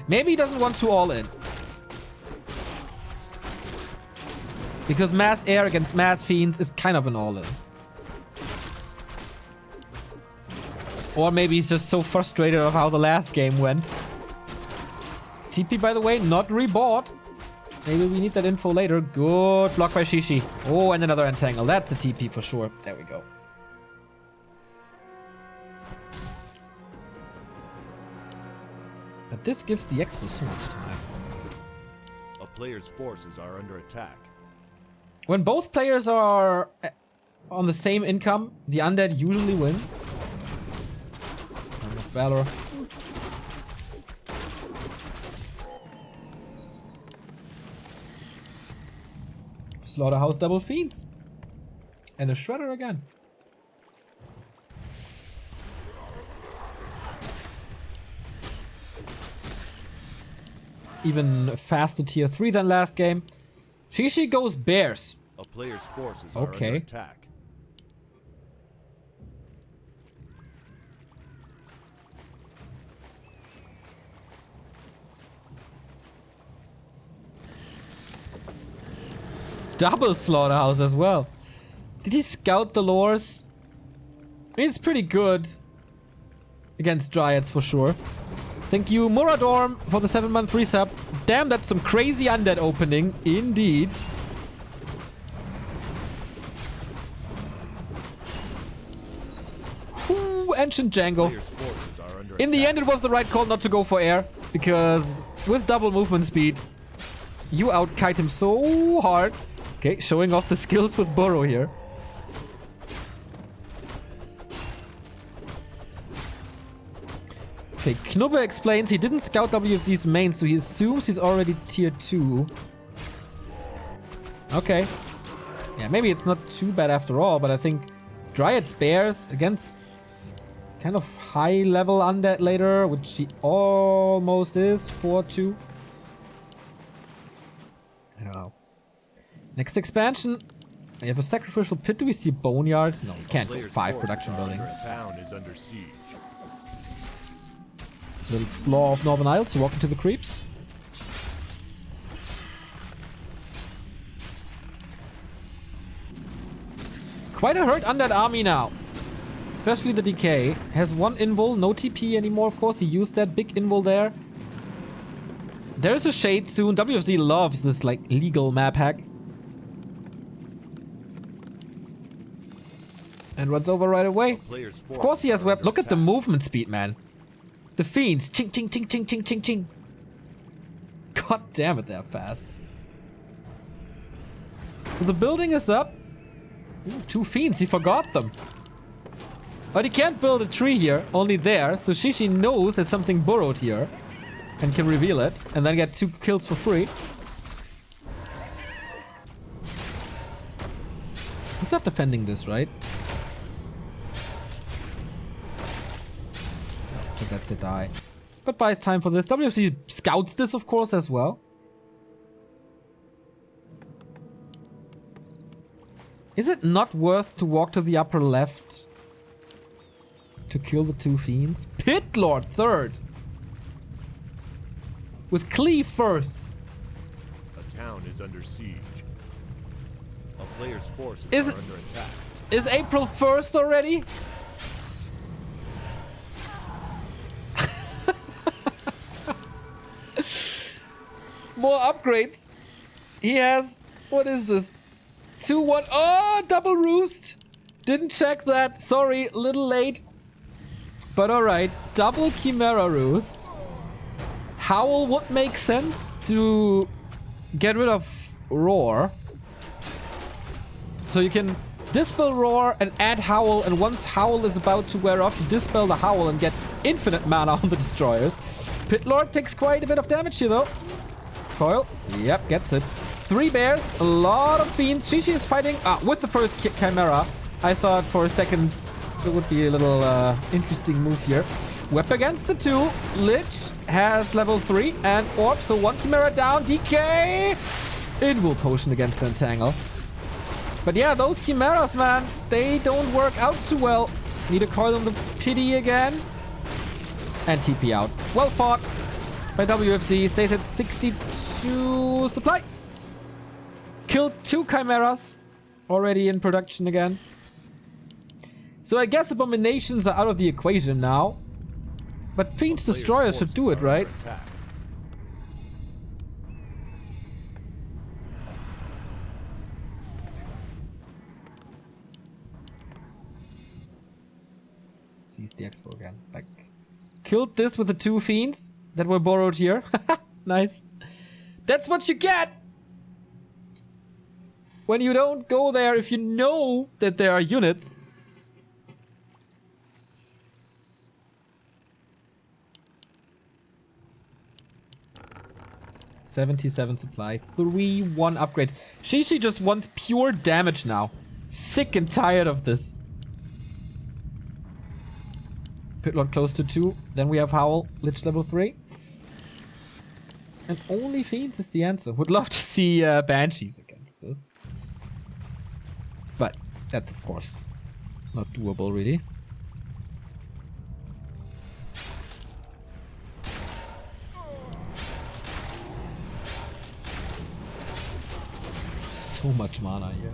Maybe he doesn't want to all in. Because mass air against mass fiends is kind of an all in. Or maybe he's just so frustrated of how the last game went. TP, by the way, not rebought. Maybe we need that info later. Good block by Shishi. Oh, and another entangle. That's a TP for sure. There we go. But this gives the expo so much time. A player's forces are under attack. When both players are on the same income, the undead usually wins. Valor. Slaughterhouse double fiends. And a shredder again. Even faster tier 3 than last game. Shishi goes bears. A player's forces are under attack. Double Slaughterhouse as well. Did he scout the lures? I mean, it's pretty good against Dryads for sure. Thank you, Muradorm, for the 7-month resub. Damn, that's some crazy undead opening. Indeed. Ooh, Ancient Django. In the end, it was the right call not to go for air. Because with double movement speed, you outkite him so hard. Okay, showing off the skills with Burrow here. Okay, Knubbe explains he didn't scout WFZ's main, so he assumes he's already tier 2. Okay. Yeah, maybe it's not too bad after all, but I think Dryad's Bears against kind of high-level undead later, which he almost is, 4-2. I don't know. Next expansion. We have a sacrificial pit. Do we see Boneyard? No, we can't go 5 production buildings. Town is under siege. Little floor of Northern Isles, walk into the creeps. Quite a hurt undead army now. Especially the Decay. Has 1 invul, no TP anymore, of course. He used that big invul there. There's a shade soon. WFZ loves this, like, legal map hack. And runs over right away. Of course he has web. Look at the movement speed, man. The fiends. Ching, ching, ching, ching, ching, ching, ching. God damn it, they're fast. So the building is up. Ooh, 2 fiends. He forgot them. But he can't build a tree here. Only there. So Shishi knows there's something burrowed here. And can reveal it. And then get 2 kills for free. He's not defending this, right? Just lets it die. But buys time for this. WFC scouts this, of course, as well. Is it not worth to walk to the upper left to kill the 2 fiends? Pit Lord third. With Cleve first. A town is under siege. A player's forces are under attack. Is April 1st already? More upgrades. He has... What is this? 2-1... Oh! Double roost! Didn't check that. Sorry. Little late. But alright. Double Chimera roost. Howl would make sense to get rid of Roar. So you can dispel Roar and add Howl, and once Howl is about to wear off, you dispel the Howl and get infinite mana on the destroyers. Pit Lord takes quite a bit of damage here though. Coil. Yep, gets it. 3 bears, a lot of fiends. Shishi is fighting with the first Chimera. I thought for a second it would be a little interesting move here. Whip against the 2. Lich has level 3 and Orb, so 1 Chimera down. DK! Invul Potion against the Entangle. But yeah, those Chimeras, man, they don't work out too well. Need to coil them the pity again. And TP out. Well fought by WFZ. Stays at 62 supply. Killed 2 Chimeras. Already in production again. So I guess Abominations are out of the equation now. But Fiend's Destroyers should do it, right? Sees the expo again. Like, killed this with the 2 fiends that were borrowed here. Nice. That's what you get when you don't go there if you know that there are units. 77 supply. 3-1 upgrade. Shishi just wants pure damage now. Sick and tired of this. Pitlord close to 2. Then we have Howl, Lich level 3. And only Fiends is the answer. Would love to see Banshees against this. But that's, of course, not doable, really. So much mana here.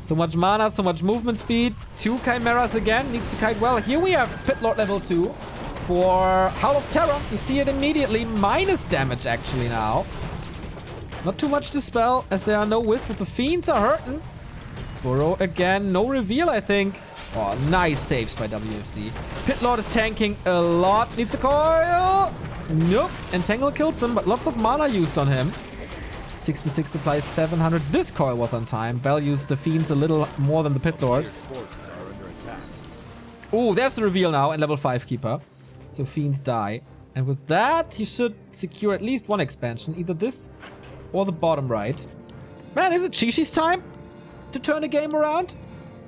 So much mana, so much movement speed. 2 Chimeras again. Needs to kite well. Here we have Pitlord level 2 for Howl of Terror. We see it immediately. Minus damage, actually, now. Not too much to spell, as there are no wisps, but the Fiends are hurting. Burrow again. No reveal, I think. Oh, nice saves by WFZ. Pitlord is tanking a lot. Needs a coil. Nope. Entangle kills him, but lots of mana used on him. 66 supplies, 700. This coil was on time. Values the Fiends a little more than the Pitlord. Oh, there's the reveal now in level 5 Keeper. So Fiends die. And with that, he should secure at least one expansion. Either this or the bottom right. Man, is it Shishi's time to turn the game around?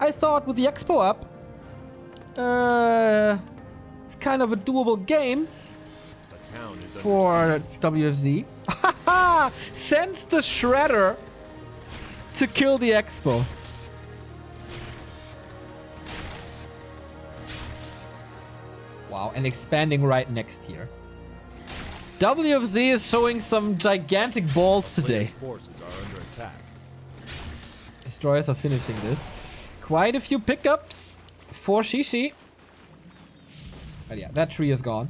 I thought with the Expo up, it's kind of a doable game for WFZ. Sends the Shredder to kill the Expo. Wow, and expanding right next here. WFZ is showing some gigantic balls today. Destroyers are finishing this. Quite a few pickups for Shishi. But yeah, that tree is gone.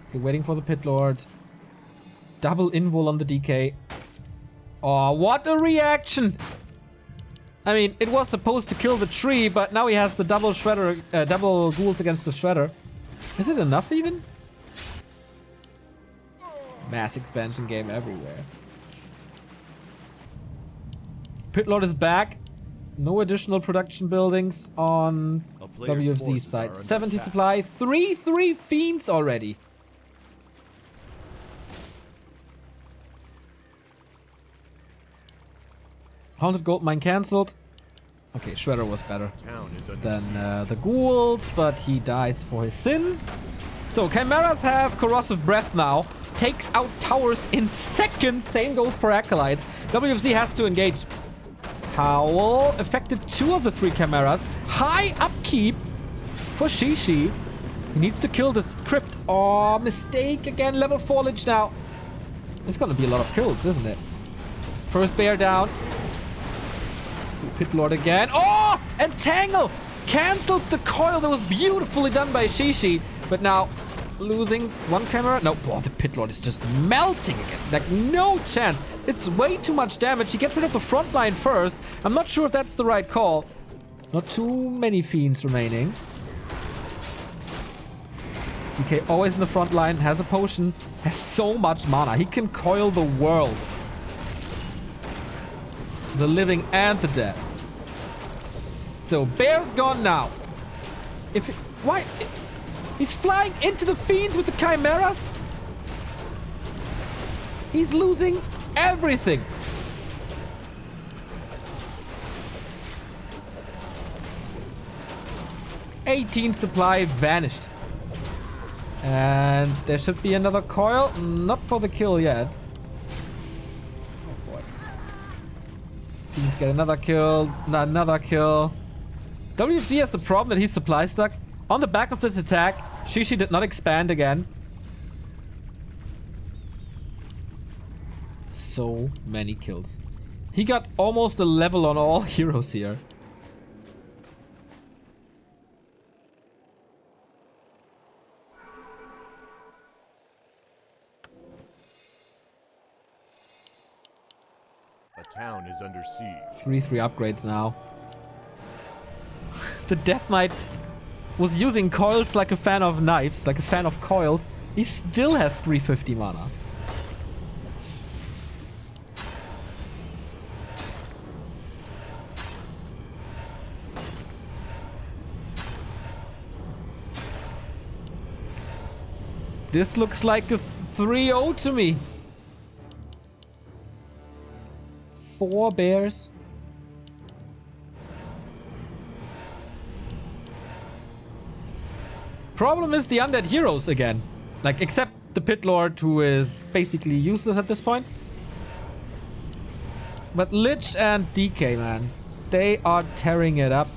Still waiting for the Pitlord. Double invul on the DK. Oh, what a reaction! I mean, it was supposed to kill the tree, but now he has the double shredder, double ghouls against the shredder. Is it enough even? Mass expansion game everywhere. Pitlord is back. No additional production buildings on WFZ side. 70 supply, 3 Fiends already. Haunted Gold Mine cancelled. Okay, Shredder was better than the ghouls, but he dies for his sins. So Chimeras have Corrosive Breath now. Takes out towers in seconds. Same goes for Acolytes. WFZ has to engage. Howl affected 2 of the 3 Chimeras. High upkeep for Shishi. He needs to kill this crypt. Oh, mistake again. Level 4 Lich now. It's gonna be a lot of kills, isn't it? First bear down. Pitlord again. Oh! Entangle! Cancels the coil. That was beautifully done by Shishi. But now, losing 1 camera. No, oh, the Pitlord is just melting again. Like, no chance. It's way too much damage. He gets rid of the front line first. I'm not sure if that's the right call. Not too many Fiends remaining. DK always in the front line. Has a potion. Has so much mana. He can coil the world. The living and the dead. So, Bear's gone now. Why? He's flying into the Fiends with the Chimeras? He's losing everything. $18 supply vanished. And there should be another coil. Not for the kill yet. Fiends get another kill, another kill. WFZ has the problem that he's supply stuck. On the back of this attack, Shishi did not expand again. So many kills. He got almost a level on all heroes here. Town is under siege. 3 upgrades now. The Death Knight was using coils like a fan of knives, like a fan of coils. He still has 350 mana. This looks like a 3-0 to me. 4 bears. Problem is the undead heroes again. Like, except the Pit Lord, who is basically useless at this point. But Lich and DK, man. They are tearing it up.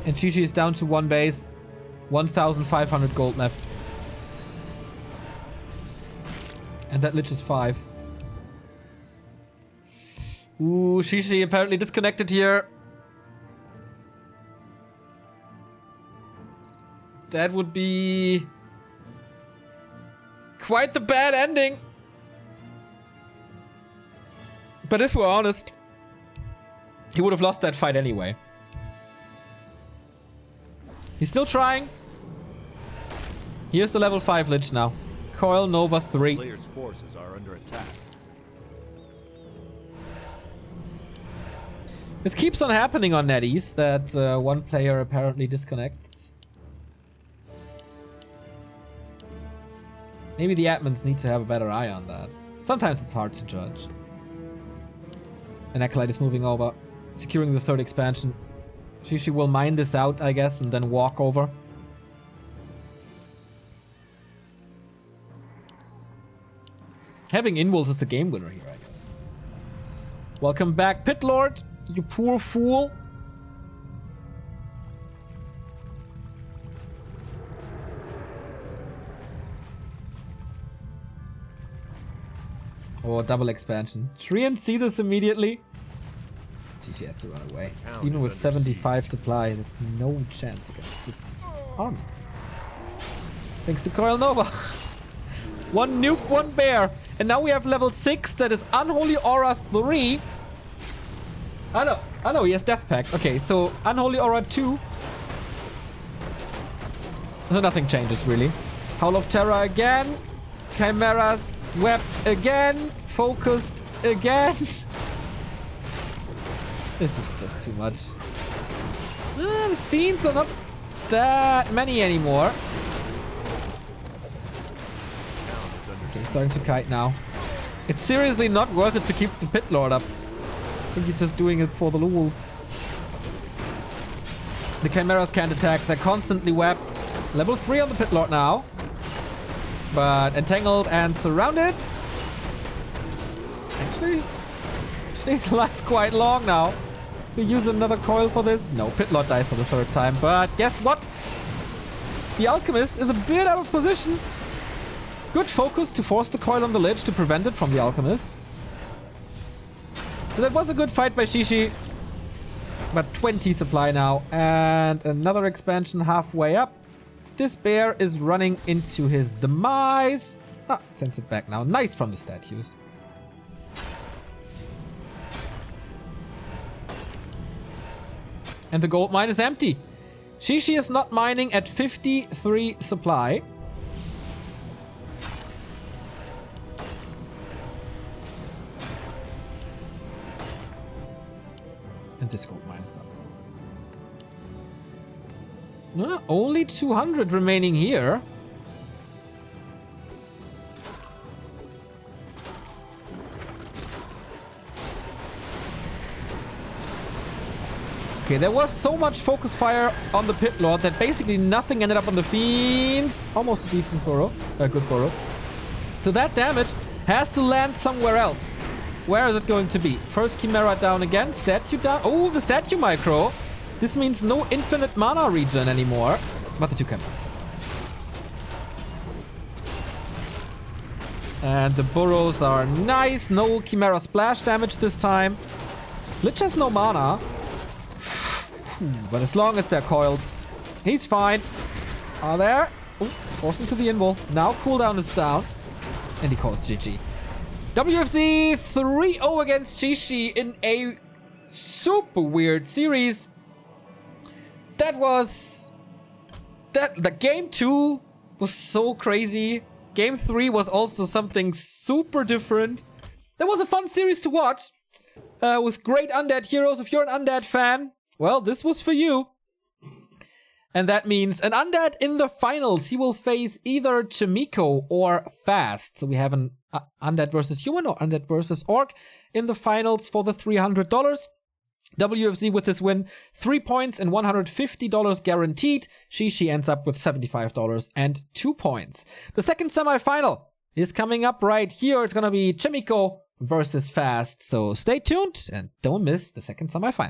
And Shishi is down to 1 base. 1,500 gold left. And that Lich is 5. Ooh, Shishi apparently disconnected here. That would be quite the bad ending. But if we're honest, he would have lost that fight anyway. He's still trying. Here's the level 5 Lich now. Coil Nova 3. Players' forces are under attack. This keeps on happening on NetEase, that one player apparently disconnects. Maybe the admins need to have a better eye on that. Sometimes it's hard to judge. An Acolyte is moving over, securing the 3rd expansion. She will mine this out, I guess, and then walk over. Having Inwolves is the game winner here, I guess. Welcome back, Pit Lord, you poor fool. Oh, double expansion. Treant see this immediately. GG has to run away. Even with 75 supply, there's no chance against this army. Thanks to Coil Nova. 1 nuke, 1 bear. And now we have level 6, that is Unholy Aura 3. Oh no, he has Death Pact. Okay, so Unholy Aura 2. So nothing changes really. Howl of Terror again. Chimeras Web again. Focused again. This is just too much. The Fiends are not that many anymore. Okay, starting to kite now. It's seriously not worth it to keep the Pit Lord up. I think he's just doing it for the lulz. The Chimeras can't attack. They're constantly webbed. Level 3 on the Pit Lord now. But entangled and surrounded. Actually, stays alive quite long now. We use another coil for this. No, Pit Lord dies for the 3rd time. But guess what? The Alchemist is a bit out of position. Good focus to force the coil on the Lich to prevent it from the Alchemist. So that was a good fight by Shishi. But 20 supply now. And another expansion halfway up. This bear is running into his demise. Ah, sends it back now. Nice from the statues. And the gold mine is empty. Shishi is not mining at 53 supply. And this gold mine is up. Only 200 remaining here. Okay, there was so much focus fire on the Pit Lord that basically nothing ended up on the Fiends. Almost a decent burrow. A good burrow. So that damage has to land somewhere else. Where is it going to be? First Chimera down again. Statue down. Oh, the statue micro. This means no infinite mana regen anymore. But the 2 Chimeras. And the burrows are nice. No Chimera splash damage this time. Lich has no mana. But as long as they're coils, he's fine. Are there? Ooh, forced into the invul. Now cooldown is down. And he calls GG. WFZ 3-0 against Shishi in a super weird series. The game 2 was so crazy. Game 3 was also something super different. That was a fun series to watch. With great undead heroes. If you're an undead fan, well, this was for you. And that means an undead in the finals. He will face either Chimiko or Fast. So we have an undead versus human or undead versus orc in the finals for the $300. WFZ with this win, 3 points and $150 guaranteed. She ends up with $75 and 2 points. The second semifinal is coming up right here. It's going to be Chimiko versus Fast. So stay tuned and don't miss the second semifinal.